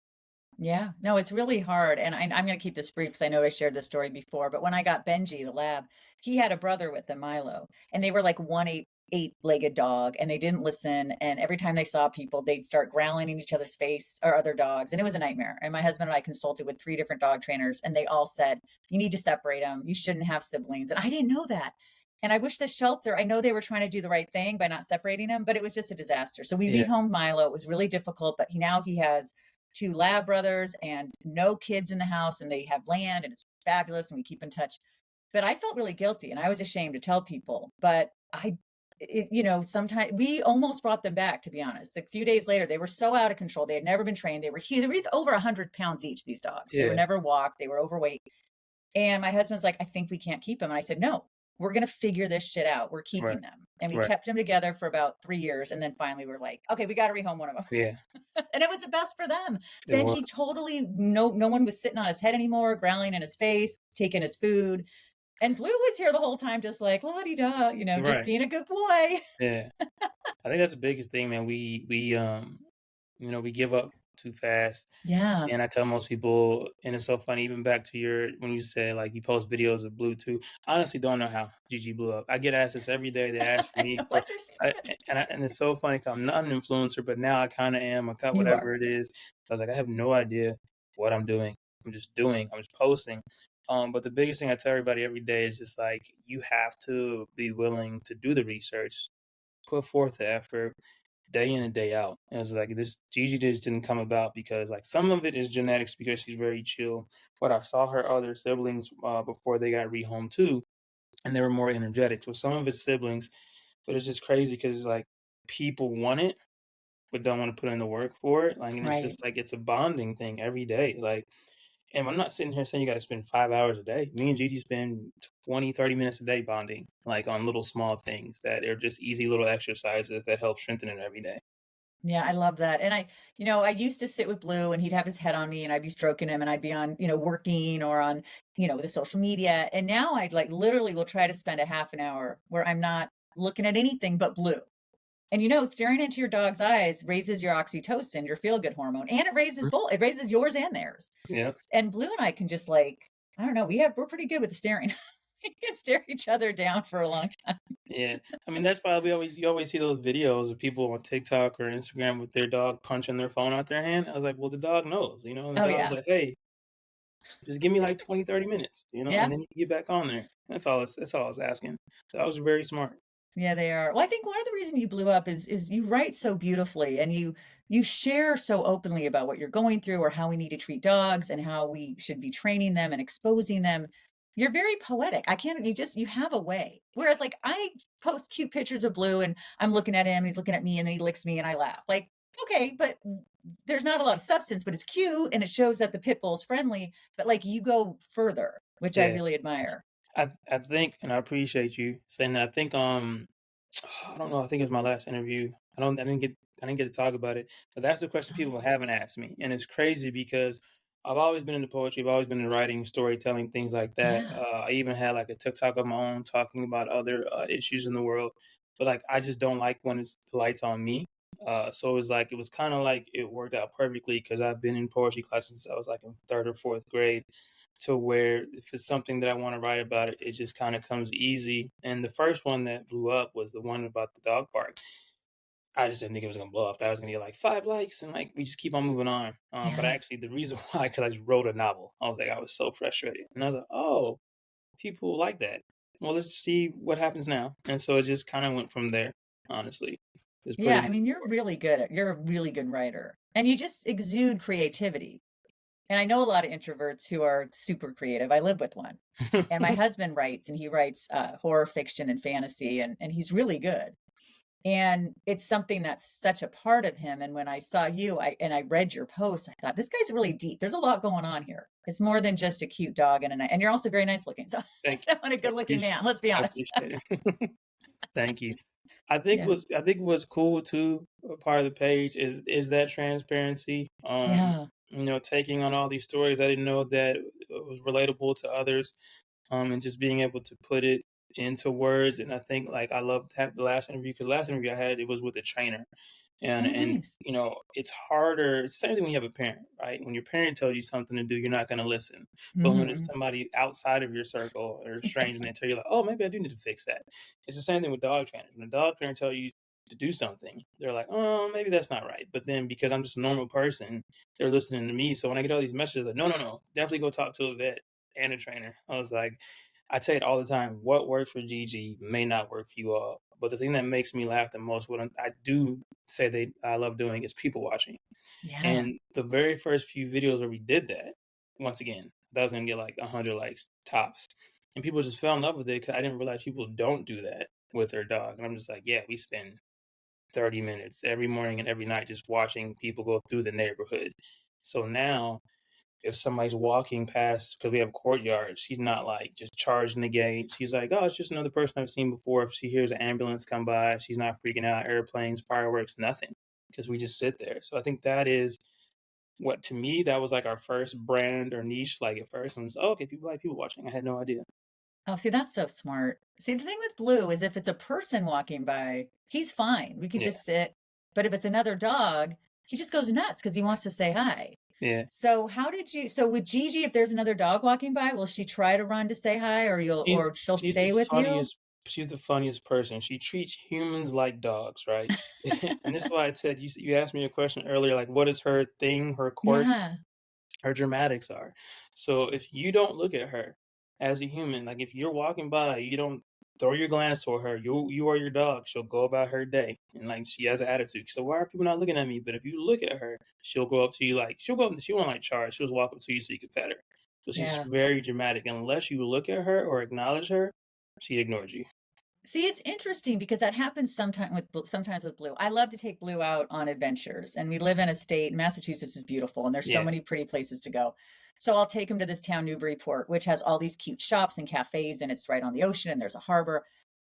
Speaker 2: Yeah, no, it's really hard. And I'm going to keep this brief because I know I shared this story before. But when I got Benji, the lab, he had a brother with him, Milo, and they were like one eight-legged dog, and they didn't listen. And every time they saw people, they'd start growling in each other's face or other dogs, and it was a nightmare. And my husband and I consulted with 3 different dog trainers, and they all said, "You need to separate them. You shouldn't have siblings." And I didn't know that. And I wish the shelter, I know they were trying to do the right thing by not separating them, but it was just a disaster. So we
Speaker 1: Yeah,
Speaker 2: rehomed Milo. It was really difficult, but now he has 2 lab brothers and no kids in the house, and they have land, and it's fabulous, and we keep in touch. But I felt really guilty, and I was ashamed to tell people. But sometimes we almost brought them back, to be honest. A few days later, they were so out of control. They had never been trained. They were huge. They were over 100 pounds each, these dogs. They were
Speaker 1: yeah,
Speaker 2: never walked. They were overweight. And my husband's like, I think we can't keep them. And I said, no, we're going to figure this shit out. We're
Speaker 1: Right.
Speaker 2: keeping them. And we
Speaker 1: Right.
Speaker 2: kept them together for about 3 years. And then finally we're like, okay, we got to rehome one of them.
Speaker 1: Yeah.
Speaker 2: And it was the best for them.
Speaker 1: It was.
Speaker 2: Benji totally, no one was sitting on his head anymore, growling in his face, taking his food. And Blue was here the whole time, just like, la di da, just
Speaker 1: Right.
Speaker 2: being a good boy.
Speaker 1: Yeah. I think that's the biggest thing, man. We give up too fast.
Speaker 2: Yeah.
Speaker 1: And I tell most people, and it's so funny, even back to your when you said like you post videos of Blue too. I honestly don't know how Gigi blew up. I get asked this every day. They ask me, so
Speaker 2: What's your
Speaker 1: I,
Speaker 2: secret?
Speaker 1: and it's so funny 'cause I'm not an influencer, but now I kind of am. I cut
Speaker 2: You are.
Speaker 1: whatever it is. I was like, I have no idea what I'm doing. I'm just doing. I'm just posting. But the biggest thing I tell everybody every day is just like you have to be willing to do the research, put forth the effort day in and day out. And it's like this Gigi just didn't come about because like some of it is genetics because she's very chill. But I saw her other siblings before they got rehomed too, and they were more energetic. So some of it's siblings, but it's just crazy because it's like people want it but don't want to put in the work for it. Like, and it's
Speaker 2: Right.
Speaker 1: just like it's a bonding thing every day. Like, and I'm not sitting here saying you got to spend 5 hours a day. Me and Gigi spend 20, 30 minutes a day bonding, like on little small things that are just easy little exercises that help strengthen it every day.
Speaker 2: Yeah, I love that. And I used to sit with Blue and he'd have his head on me and I'd be stroking him and I'd be on, working or on, the social media. And now I like literally will try to spend a half an hour where I'm not looking at anything but Blue. And staring into your dog's eyes raises your oxytocin, your feel good hormone, and it raises
Speaker 1: Mhm.
Speaker 2: both. It raises yours and theirs.
Speaker 1: Yeah.
Speaker 2: And Blue and I can just I don't know, we're pretty good with the staring. We can stare each other down for a long time.
Speaker 1: Yeah, I mean that's why you always see those videos of people on TikTok or Instagram with their dog punching their phone out their hand. I was like, well, the dog knows, and the
Speaker 2: Oh
Speaker 1: dog's
Speaker 2: yeah.
Speaker 1: like, hey, just give me like 20, 30 minutes,
Speaker 2: Yeah.
Speaker 1: and then you get back on there. That's all I was asking. Dogs are very smart.
Speaker 2: Yeah, they are. Well, I think one of the reasons you blew up is you write so beautifully and you share so openly about what you're going through or how we need to treat dogs and how we should be training them and exposing them. You're very poetic. I can't you have a way. Whereas like I post cute pictures of Blue and I'm looking at him and he's looking at me and then he licks me and I laugh. Like, okay, but there's not a lot of substance, but it's cute and it shows that the pit bull's friendly, but like you go further, which I
Speaker 1: Yeah,
Speaker 2: really admire.
Speaker 1: I think, and I appreciate you saying that. I think I don't know. I think it was my last interview. I didn't get to talk about it, but that's the question people haven't asked me, and it's crazy because I've always been into poetry. I've always been into writing, storytelling, things like that.
Speaker 2: Yeah.
Speaker 1: I even had like a TikTok of my own talking about other issues in the world, but like I just don't like when it's the lights on me. So it was kind of like it worked out perfectly because I've been in poetry classes since I was like in third or fourth grade to where if it's something that I want to write about it just kind of comes easy. And the first one that blew up was the one about the dog park. I just didn't think it was gonna blow up. I was gonna get like 5 likes and like we just keep on moving on. But
Speaker 2: Yeah.
Speaker 1: actually, the reason why, because I just wrote a novel. I was so frustrated, and I was like, oh, people like that. Well, let's see what happens now. And so it just kind of went from there. Honestly, just
Speaker 2: Yeah,
Speaker 1: putting
Speaker 2: I
Speaker 1: it
Speaker 2: mean, you're a really good writer and you just exude creativity. And I know a lot of introverts who are super creative. I live with one. And my husband writes and he writes horror fiction and fantasy and he's really good. And it's something that's such a part of him. And when I saw you, I read your post, I thought this guy's really deep. There's a lot going on here. It's more than just a cute dog and you're also very nice looking. So
Speaker 1: Thank
Speaker 2: I want a
Speaker 1: you.
Speaker 2: good looking man. Let's be
Speaker 1: I
Speaker 2: honest.
Speaker 1: appreciate it. Thank you.
Speaker 2: Yeah.
Speaker 1: I think what's cool too, a part of the page is that transparency.
Speaker 2: Yeah.
Speaker 1: Taking on all these stories I didn't know that was relatable to others, and just being able to put it into words. And I think like I loved have the last interview because the last interview I had it was with a trainer,
Speaker 2: Oh,
Speaker 1: and
Speaker 2: nice.
Speaker 1: it's harder. It's the same thing when you have a parent, right? When your parent tells you something to do, you're not going to listen. But when it's
Speaker 2: Hmm.
Speaker 1: somebody outside of your circle or a stranger and they tell you like, oh, maybe I do need to fix that. It's the same thing with dog trainers. When a dog trainer tells you to do something, they're like, oh, maybe that's not right. But then because I'm just a normal person, they're listening to me. So when I get all these messages like, no, no, no, definitely go talk to a vet and a trainer. I was like, I say it all the time. What works for Gigi may not work for you all. But the thing that makes me laugh the most, what I do say I love doing, is people watching.
Speaker 2: Yeah.
Speaker 1: And the very first few videos where we did that, once again, that was gonna get like 100 likes tops, and people just fell in love with it because I didn't realize people don't do that with their dog. And I'm just like, yeah, we spend 30 minutes every morning and every night just watching people go through the neighborhood. So now if somebody's walking past, because we have courtyards, she's not like just charging the gate. She's like, oh, it's just another person I've seen before. If she hears an ambulance come by, she's not freaking out, airplanes, fireworks, nothing, because we just sit there. So I think that is what, to me, that was like our first brand or niche. Like at first, I was, oh, okay, people like people watching. I had no idea.
Speaker 2: Oh, see, that's so smart. See, the thing with Blue is if it's a person walking by, he's fine. We could
Speaker 1: Yeah,
Speaker 2: just sit. But if it's another dog, he just goes nuts because he wants to say hi.
Speaker 1: yeah.
Speaker 2: So so with Gigi, if there's another dog walking by, will she try to run to say hi
Speaker 1: She's
Speaker 2: or she'll
Speaker 1: she's the
Speaker 2: stay with you?
Speaker 1: funniest she's the funniest person. She treats humans like dogs, right? And this is why I said, you asked me a question earlier, like, what is her thing, her quirk?
Speaker 2: Yeah.
Speaker 1: Her dramatics are. So if you don't look at her as a human, like if you're walking by, you don't throw your glance toward her. You are your dog. She'll go about her day, and like she has an attitude. So why are people not looking at me? But if you look at her, she'll go up to you like she'll go up. She won't like charge. She'll just walk up to you so you can pet her. So she's
Speaker 2: Yeah.
Speaker 1: very dramatic. Unless you look at her or acknowledge her, she ignores you.
Speaker 2: See, it's interesting because that happens sometimes with Blue. I love to take Blue out on adventures, and we live in a state. Massachusetts is beautiful, and there's so
Speaker 1: Yeah,
Speaker 2: many pretty places to go. So I'll take him to this town, Newburyport, which has all these cute shops and cafes, and it's right on the ocean, and there's a harbor.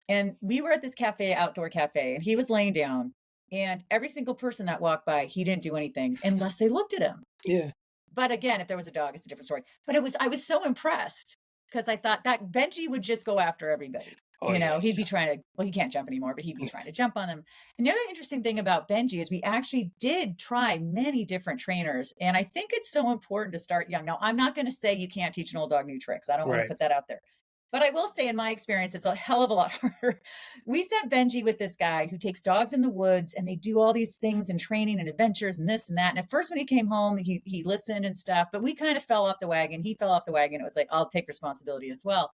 Speaker 2: And we were at this cafe, outdoor cafe, and he was laying down, and every single person that walked by, he didn't do anything unless they looked at him.
Speaker 1: yeah.
Speaker 2: But again, if there was a dog, it's a different story. But I was so impressed because I thought that Benji would just go after everybody.
Speaker 1: Oh yeah,
Speaker 2: He'd be trying to, well, he can't jump anymore, but he'd be trying to jump on them. And the other interesting thing about Benji is we actually did try many different trainers. And I think it's so important to start young. Now, I'm not going to say you can't teach an old dog new tricks. I don't want to
Speaker 1: right.
Speaker 2: put that out there. But I will say, in my experience, it's a hell of a lot harder. We sent Benji with this guy who takes dogs in the woods and they do all these things and training and adventures and this and that. And at first, when he came home, he listened and stuff, but we kind of fell off the wagon. He fell off the wagon. It was like, I'll take responsibility as well.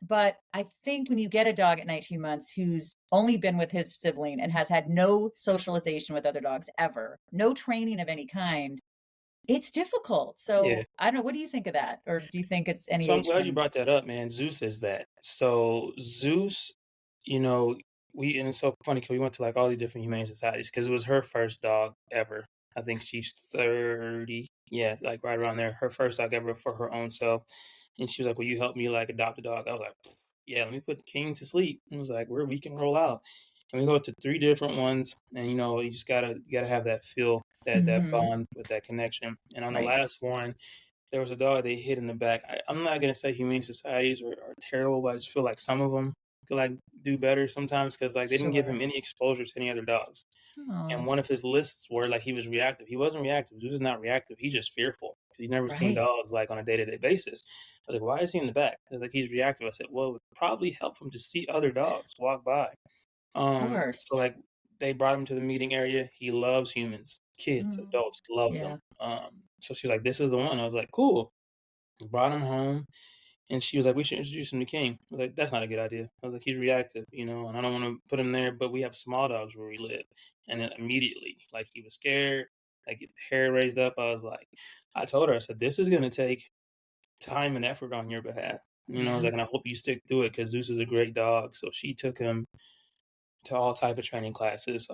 Speaker 2: But I think when you get a dog at 19 months who's only been with his sibling and has had no socialization with other dogs ever, no training of any kind, it's difficult.
Speaker 1: Yeah.
Speaker 2: So I don't know. What do you think of that? Or do you think it's any
Speaker 1: So I'm
Speaker 2: age
Speaker 1: glad you
Speaker 2: can?
Speaker 1: brought that up, man. Zeus is that. So Zeus, you know, and it's so funny because we went to like all these different humane societies because it was her first dog ever. I think she's 30. Yeah, like right around there. Her first dog ever for her own self. And she was like, will you help me like adopt a dog? I was like, yeah, let me put King to sleep. And it was like, we can roll out. And we go to three different ones. And you just gotta have that feel, that
Speaker 2: Hmm.
Speaker 1: bond with that connection. And on the
Speaker 2: Right.
Speaker 1: last one, there was a dog they hit in the back. I'm not gonna say humane societies are terrible, but I just feel like some of them could like do better sometimes because like they didn't give him
Speaker 2: Sure.
Speaker 1: any exposure to any other dogs. And
Speaker 2: Oh,
Speaker 1: one of his lists were like he was reactive. He wasn't reactive. He was just not reactive. He's just fearful. He's never seen
Speaker 2: right.
Speaker 1: dogs like on a day to day basis. I was like, why is he in the back? They're like, he's reactive. I said, well, it would probably help him to see other dogs walk by.
Speaker 2: Of
Speaker 1: So
Speaker 2: course.
Speaker 1: like they brought him to the meeting area. He loves humans, kids,
Speaker 2: Mm,
Speaker 1: adults, loves them.
Speaker 2: yeah.
Speaker 1: So she's like, this is the one. I was like, cool. Brought him home, and she was like, "We should introduce him to King." I was like, "That's not a good idea." I was like, "He's reactive, and I don't want to put him there." But we have small dogs where we live, and then immediately, like he was scared, like hair raised up. I told her, I said, "This is going to take time and effort on your behalf." I was
Speaker 2: Yeah.
Speaker 1: like, "And I hope you stick through it because Zeus is a great dog." So she took him to all type of training classes.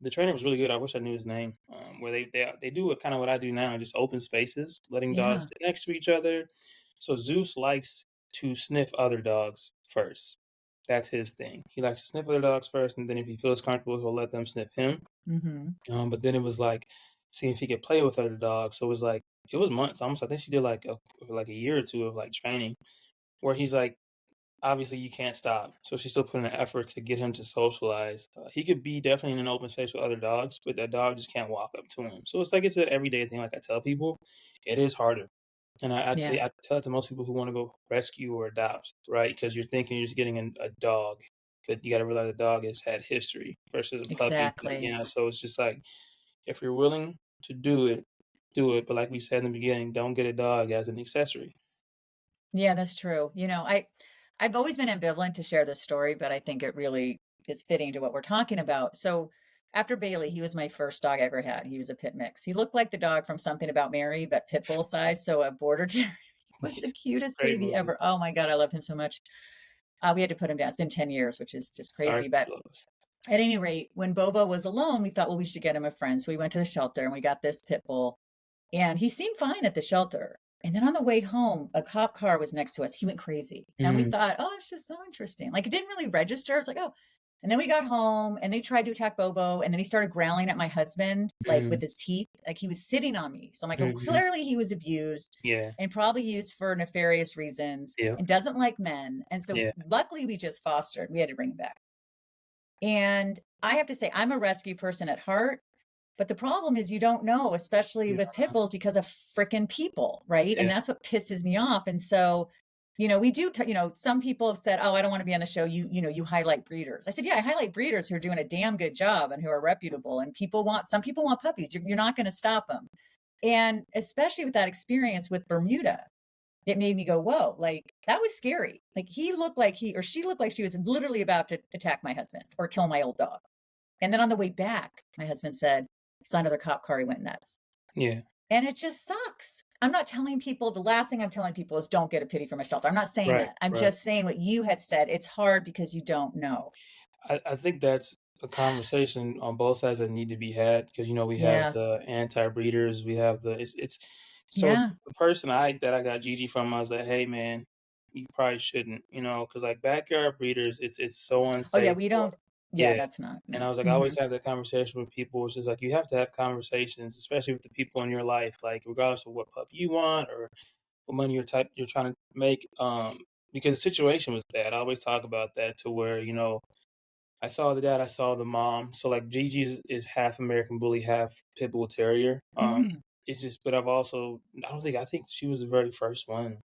Speaker 1: The trainer was really good. I wish I knew his name. Where they do it kind of what I do now, just open spaces, letting dogs
Speaker 2: Yeah.
Speaker 1: sit next to each other. So Zeus likes to sniff other dogs first. That's his thing. He likes to sniff other dogs first, and then if he feels comfortable, he'll let them sniff him.
Speaker 2: Hmm.
Speaker 1: But then it was like seeing if he could play with other dogs. So it was months almost. I think she did like a year or two of like training where he's like obviously you can't stop. So she's still putting an effort to get him to socialize. He could be definitely in an open space with other dogs, but that dog just can't walk up to him. So it's an everyday thing. Like I tell people, it is harder. And
Speaker 2: Yeah.
Speaker 1: I tell it to most people who want to go rescue or adopt, right? Because you're thinking you're just getting a dog, but you got to realize the dog has had history versus a puppy.
Speaker 2: Exactly.
Speaker 1: So it's just like if you're willing to do it, do it. But like we said in the beginning, don't get a dog as an accessory.
Speaker 2: Yeah, that's true. I've always been ambivalent to share this story, but I think it really is fitting to what we're talking about. So after Bailey, he was my first dog I ever had. He was a pit mix. He looked like the dog from Something About Mary, but pit bull size. So a border terrier. He was the cutest
Speaker 1: Great
Speaker 2: baby
Speaker 1: movie.
Speaker 2: ever. Oh my God, I loved him so much. We had to put him down. It's been 10 years, which is just
Speaker 1: Sorry
Speaker 2: crazy.
Speaker 1: for
Speaker 2: But
Speaker 1: the loss.
Speaker 2: at any rate, when Bobo was alone, we thought, well, we should get him a friend. So we went to the shelter and we got this pit bull. And he seemed fine at the shelter. And then on the way home, a cop car was next to us. He went crazy. And we
Speaker 1: Mm,
Speaker 2: thought, oh, it's just so interesting. Like it didn't really register. It's like, oh. And then we got home and they tried to attack Bobo. And then he started growling at my husband, like with
Speaker 1: mm,
Speaker 2: his teeth. Like he was sitting on me. So I'm like, oh,
Speaker 1: mhm.
Speaker 2: clearly he was abused
Speaker 1: Yeah,
Speaker 2: and probably used for nefarious reasons
Speaker 1: yeah,
Speaker 2: and doesn't like men. And so
Speaker 1: yeah,
Speaker 2: luckily we just fostered. We had to bring him back. And I have to say, I'm a rescue person at heart. But the problem is you don't know, especially
Speaker 1: yeah,
Speaker 2: with pit bulls because of freaking people, right? And
Speaker 1: yeah,
Speaker 2: that's what pisses me off. And so, we do, some people have said, oh, I don't want to be on the show. You highlight breeders. I said, yeah, I highlight breeders who are doing a damn good job and who are reputable. And some people want puppies. You're not going to stop them. And especially with that experience with Bermuda, it made me go, whoa, like that was scary. Like he or she looked like she was literally about to attack my husband or kill my old dog. And then on the way back, my husband said, saw another cop car, he went nuts.
Speaker 1: yeah.
Speaker 2: And it just sucks. I'm not telling people, the last thing I'm telling people is don't get a pity from a shelter. I'm not saying
Speaker 1: Right,
Speaker 2: that. I'm
Speaker 1: right.
Speaker 2: just saying what you had said. It's hard because you don't know.
Speaker 1: I think that's a conversation on both sides that need to be had because we have
Speaker 2: Yeah.
Speaker 1: the anti-breeders, we have it's so
Speaker 2: Yeah.
Speaker 1: the person that I got Gigi from, I was like, hey man, you probably shouldn't, because like backyard breeders, it's so
Speaker 2: Oh, yeah.
Speaker 1: unsafe
Speaker 2: We
Speaker 1: for
Speaker 2: don't. Yeah,
Speaker 1: yeah.
Speaker 2: that's not.
Speaker 1: And
Speaker 2: No.
Speaker 1: I was like, I always have that conversation with people. It's just like you have to have conversations, especially with the people in your life, like regardless of what pup you want or what money you're trying to make. Because the situation was bad. I always talk about that to where, I saw the dad, I saw the mom. So like Gigi's is half American Bully, half Pit Bull Terrier.
Speaker 2: Mm.
Speaker 1: It's just, but I think she was the very first one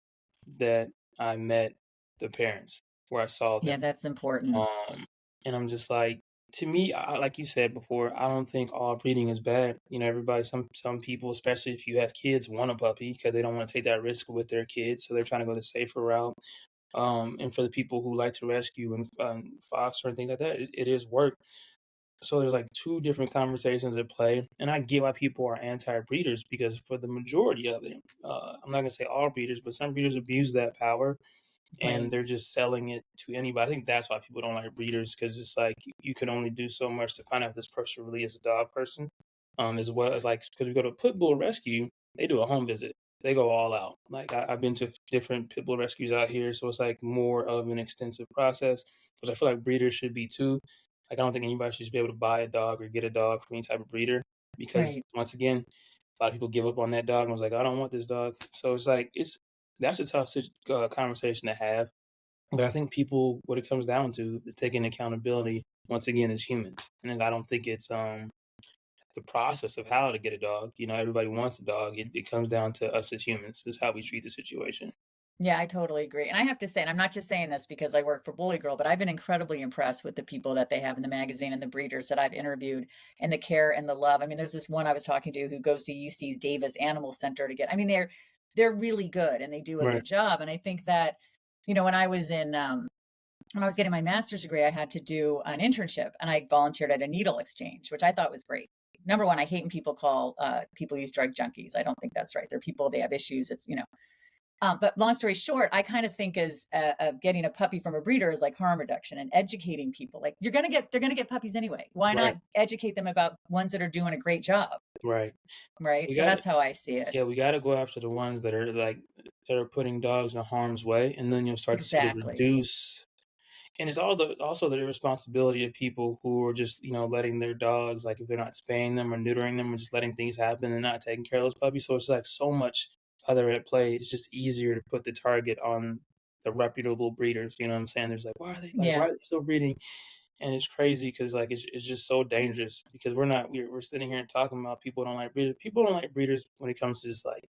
Speaker 1: that I met the parents where I saw
Speaker 2: Yeah,
Speaker 1: them.
Speaker 2: that's important.
Speaker 1: Um, and I'm just like, to me, like you said before, I don't think all breeding is bad. Everybody, some people, especially if you have kids, want a puppy because they don't want to take that risk with their kids, so they're trying to go the safer route. And for the people who like to rescue and foster and things like that, it is work. So there's like two different conversations at play, and I get why people are anti-breeders because for the majority of it, I'm not gonna say all breeders, but some breeders abuse that power and
Speaker 2: Right.
Speaker 1: they're just selling it to anybody. I think that's why people don't like breeders because it's like you can only do so much to find out if this person really is a dog person. As well as like because we go to pit bull rescue, they do a home visit. They go all out. Like I've been to different pit bull rescues out here, so it's like more of an extensive process, which I feel like breeders should be too. Like I don't think anybody should just be able to buy a dog or get a dog from any type of breeder because
Speaker 2: Right.
Speaker 1: once again, a lot of people give up on that dog and was like, I don't want this dog. So it's like that's a tough conversation to have. But I think people, what it comes down to, is taking accountability once again as humans. And then I don't think it's the process of how to get a dog. Everybody wants a dog. It comes down to us as humans, is how we treat the situation.
Speaker 2: Yeah, I totally agree. And I have to say, and I'm not just saying this because I work for Bully Girl, but I've been incredibly impressed with the people that they have in the magazine and the breeders that I've interviewed and the care and the love. I mean, there's this one I was talking to who goes to UC's Davis Animal Center to get, I mean, they're really good and they do a
Speaker 1: Right,
Speaker 2: good job. And I think that, when I was when I was getting my master's degree, I had to do an internship and I volunteered at a needle exchange, which I thought was great. Number one, I hate when people call people use drug junkies. I don't think that's right. They're people, they have issues. But long story short, I kind of think as of getting a puppy from a breeder is like harm reduction and educating people. Like they're gonna get puppies anyway. Why
Speaker 1: right,
Speaker 2: not educate them about ones that are doing a great job,
Speaker 1: right.
Speaker 2: right?
Speaker 1: We
Speaker 2: So
Speaker 1: got
Speaker 2: that's how I see it.
Speaker 1: Yeah, we got to go after the ones that are putting dogs in harm's way, and then you'll start to see the
Speaker 2: Exactly.
Speaker 1: reduce. And it's also the irresponsibility of people who are just, letting their dogs, like if they're not spaying them or neutering them or just letting things happen and not taking care of those puppies. So it's like so much other at play. It's just easier to put the target on the reputable breeders. You know what I'm saying? There's like, why
Speaker 2: Yeah.
Speaker 1: are they still breeding? And it's crazy because like it's just so dangerous because we're sitting here and talking about people don't like breeders. People don't like breeders when it comes to just like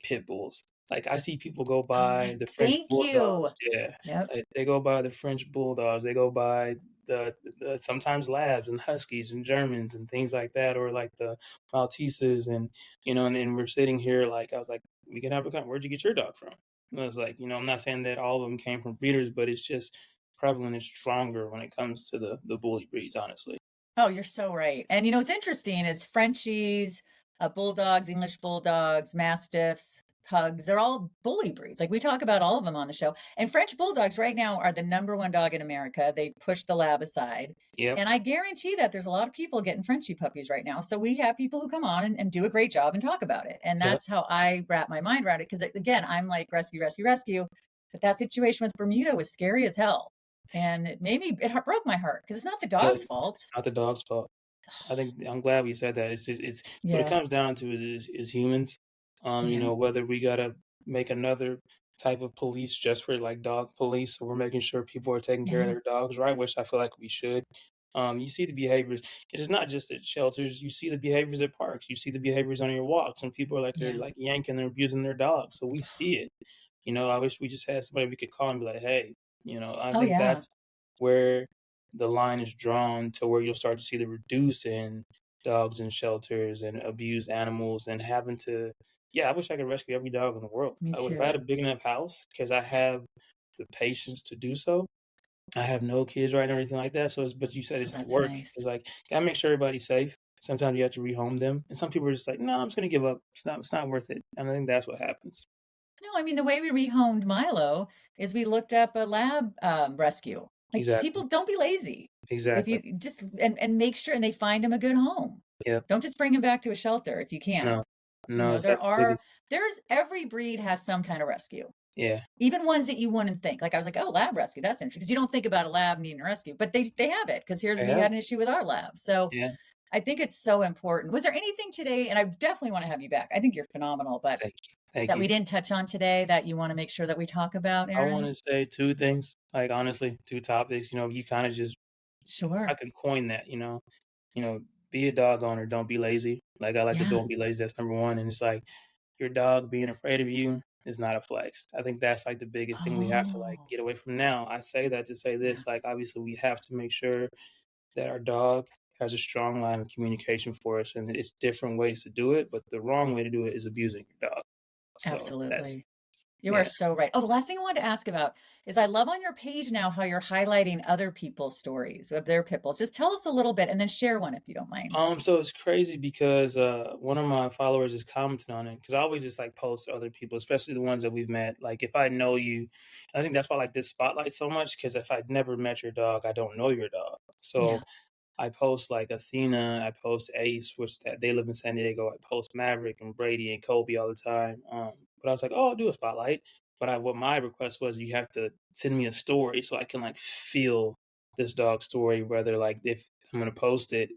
Speaker 1: pit bulls. Like I see people go
Speaker 2: Oh,
Speaker 1: by the French
Speaker 2: thank you.
Speaker 1: bulldogs. Yeah,
Speaker 2: Yep.
Speaker 1: like, they go by the French bulldogs. They go by the sometimes labs and huskies and Germans and things like that, or like the Malteses and and then we're sitting here like I was like, we can have a conversation. Where'd you get your dog from? And I was like, I'm not saying that all of them came from breeders, but it's just prevalent is stronger when it comes to the bully breeds, honestly.
Speaker 2: Oh, you're so right. And what's interesting is Frenchies, bulldogs, English bulldogs, mastiffs. pugs, they're all bully breeds. Like we talk about all of them on the show. And French bulldogs right now are the number one dog in America. They push the lab aside.
Speaker 1: Yep,
Speaker 2: And I guarantee that there's a lot of people getting Frenchie puppies right now. So we have people who come on and do a great job and talk about it. And
Speaker 1: yep.
Speaker 2: that's how I wrap my mind around it. Because again, I'm like rescue, rescue, rescue. But that situation with Bermuda was scary as hell. And it made me, it broke my heart because it's not the dog's
Speaker 1: Good.
Speaker 2: fault.
Speaker 1: It's not the dog's fault. I think I'm glad we said that. It's what it
Speaker 2: Yeah.
Speaker 1: comes down to is humans.
Speaker 2: Yeah.
Speaker 1: Whether we gotta make another type of police just for like dog police, so we're making sure people are taking care of
Speaker 2: Yeah.
Speaker 1: their dogs, right? Which I feel like we should. You see the behaviors. It is not just at shelters. You see the behaviors at parks. You see the behaviors on your walks, and people are like they're
Speaker 2: Yeah.
Speaker 1: like yanking and abusing their dogs. So we see it. I wish we just had somebody we could call and be like, hey, I
Speaker 2: Oh,
Speaker 1: think
Speaker 2: yeah.
Speaker 1: that's where the line is drawn to where you'll start to see the reduce in dogs in shelters and abused animals and having to yeah, I wish I could rescue every dog in the world.
Speaker 2: Me
Speaker 1: I would if I had a
Speaker 2: too.
Speaker 1: big enough house because I have the patience to do so. I have no kids right now or anything like that. So it's but you said
Speaker 2: Oh,
Speaker 1: it's the
Speaker 2: that's
Speaker 1: work.
Speaker 2: nice.
Speaker 1: It's like gotta make sure everybody's safe. Sometimes you have to rehome them. And some people are just like, no, I'm just gonna give up. It's not worth it. And I think that's what happens.
Speaker 2: No, I mean, the way we rehomed Milo is we looked up a lab rescue. Like
Speaker 1: Exactly.
Speaker 2: people don't be lazy. If
Speaker 1: Exactly.
Speaker 2: you just and make sure and they find him a good home.
Speaker 1: Yep.
Speaker 2: Don't just bring him back to a shelter if you can.
Speaker 1: No. No, it's
Speaker 2: There
Speaker 1: that's the
Speaker 2: are
Speaker 1: biggest
Speaker 2: there's every breed has some kind of rescue.
Speaker 1: yeah.
Speaker 2: Even ones that you wouldn't think. Like I was like, oh, lab rescue, that's interesting. Because you don't think about a lab needing a rescue, but they have it because here's we
Speaker 1: Yeah.
Speaker 2: had an issue with our lab. So
Speaker 1: Yeah.
Speaker 2: I think it's so important. Was there anything today, and I definitely want to have you back. I think you're phenomenal, but
Speaker 1: Thank you. Thank
Speaker 2: that
Speaker 1: you.
Speaker 2: we didn't touch on today that you want to make sure that we talk about,
Speaker 1: I
Speaker 2: Aaron?
Speaker 1: wanna say 2 things, like, honestly, 2 topics, you kinda just I
Speaker 2: Sure.
Speaker 1: can coin that, you know, be a dog owner, don't be lazy. Like, I like the
Speaker 2: Yeah.
Speaker 1: don't be lazy, that's number 1, and it's like, your dog being afraid of you is not a flex. I think that's, like, the biggest thing we have to, like,
Speaker 2: Oh,
Speaker 1: get away from now. I say that to say
Speaker 2: yeah.
Speaker 1: this, like, obviously, we have to make sure that our dog has a strong line of communication for us, and it's different ways to do it, but the wrong way to do it is abusing your dog. So, that's
Speaker 2: Absolutely. You are
Speaker 1: yeah.
Speaker 2: so right. Oh, the last thing I wanted to ask about is I love on your page now how you're highlighting other people's stories of their pit bulls. Just tell us a little bit and then share one if you don't mind.
Speaker 1: So it's crazy because one of my followers just commented on it because I always just like post to other people, especially the ones that we've met. Like if I know you, I think that's why I like this spotlight so much because if I'd never met your dog, I don't know your dog. So
Speaker 2: Yeah.
Speaker 1: I post like Athena, I post Ace, which that they live in San Diego. I post Maverick and Brady and Kobe all the time. But I was like, oh, I'll do a spotlight. But what my request was, you have to send me a story so I can like feel this dog story, whether like if I'm gonna post it.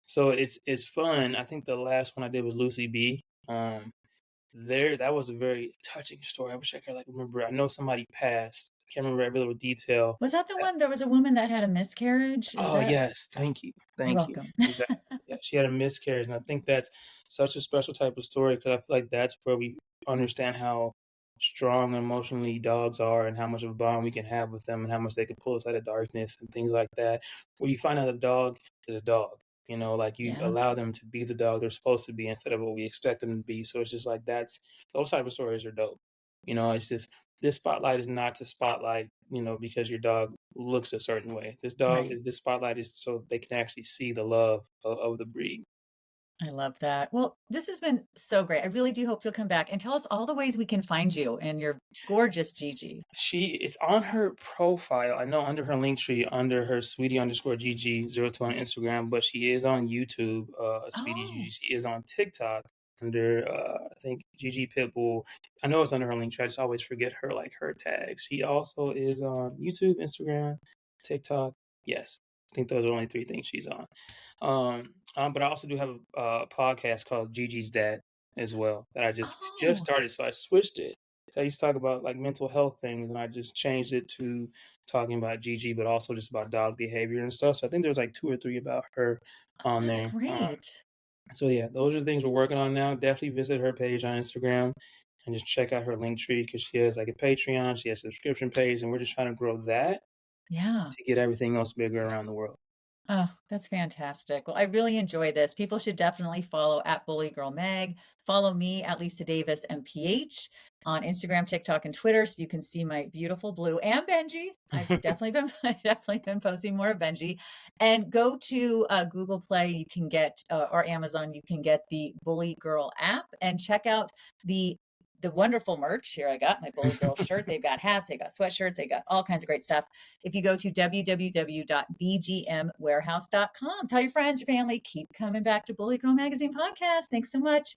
Speaker 1: So it's fun. I think the last one I did was Lucy B. There that was a very touching story. I wish I could like remember. I know somebody passed. I can't remember every little detail.
Speaker 2: Was that the one there was a woman that had a miscarriage? Is
Speaker 1: Oh,
Speaker 2: that
Speaker 1: yes. Thank you.
Speaker 2: You're
Speaker 1: Thank you.
Speaker 2: welcome.
Speaker 1: Exactly. Yeah, she had a miscarriage, and I think that's such a special type of story because I feel like that's where we understand how strong emotionally dogs are and how much of a bond we can have with them and how much they can pull us out of darkness and things like that. Where you find out a dog is a dog, like you
Speaker 2: Yeah,
Speaker 1: allow them to be the dog they're supposed to be instead of what we expect them to be. So it's just like that's those type of stories are dope. It's just this spotlight is not to spotlight, because your dog looks a certain way.
Speaker 2: right.
Speaker 1: This spotlight is so they can actually see the love of the breed.
Speaker 2: I love that. Well, this has been so great. I really do hope you'll come back and tell us all the ways we can find you and your gorgeous Gigi.
Speaker 1: It's on her profile. I know under her link tree, under her sweetie underscore GG02 on Instagram, but she is on YouTube, sweetie Gigi.
Speaker 2: Oh,
Speaker 1: She is on TikTok under I think GG Pitbull. I know it's under her link tree. I just always forget her tags. She also is on YouTube, Instagram, TikTok. Yes. I think those are only 3 things she's on. But I also do have a podcast called Gigi's Dad as well that I just
Speaker 2: oh,
Speaker 1: started. So I switched it. I used to talk about like mental health things, and I just changed it to talking about Gigi, but also just about dog behavior and stuff. So I think there's like 2 or 3 about her
Speaker 2: oh,
Speaker 1: on
Speaker 2: that's
Speaker 1: there.
Speaker 2: great.
Speaker 1: So yeah, those are the things we're working on now. Definitely visit her page on Instagram and just check out her link tree because she has like a Patreon, she has a subscription page, and we're just trying to grow that
Speaker 2: Yeah.
Speaker 1: to get everything else bigger around the world.
Speaker 2: Oh, that's fantastic. Well, I really enjoy this. People should definitely follow at Bully Girl Mag. Follow me at Lisa Davis MPH on Instagram, TikTok, and Twitter, so you can see my beautiful Blue and Benji. I've definitely been I've definitely been posting more of Benji. And go to Google Play. You can get or Amazon. You can get the Bully Girl app and check out the the wonderful merch. Here I got my Bully Girl shirt. They've got hats, they've got sweatshirts, they've got all kinds of great stuff. If you go to www.bgmwarehouse.com, tell your friends, your family, keep coming back to Bully Girl Magazine podcast. Thanks so much.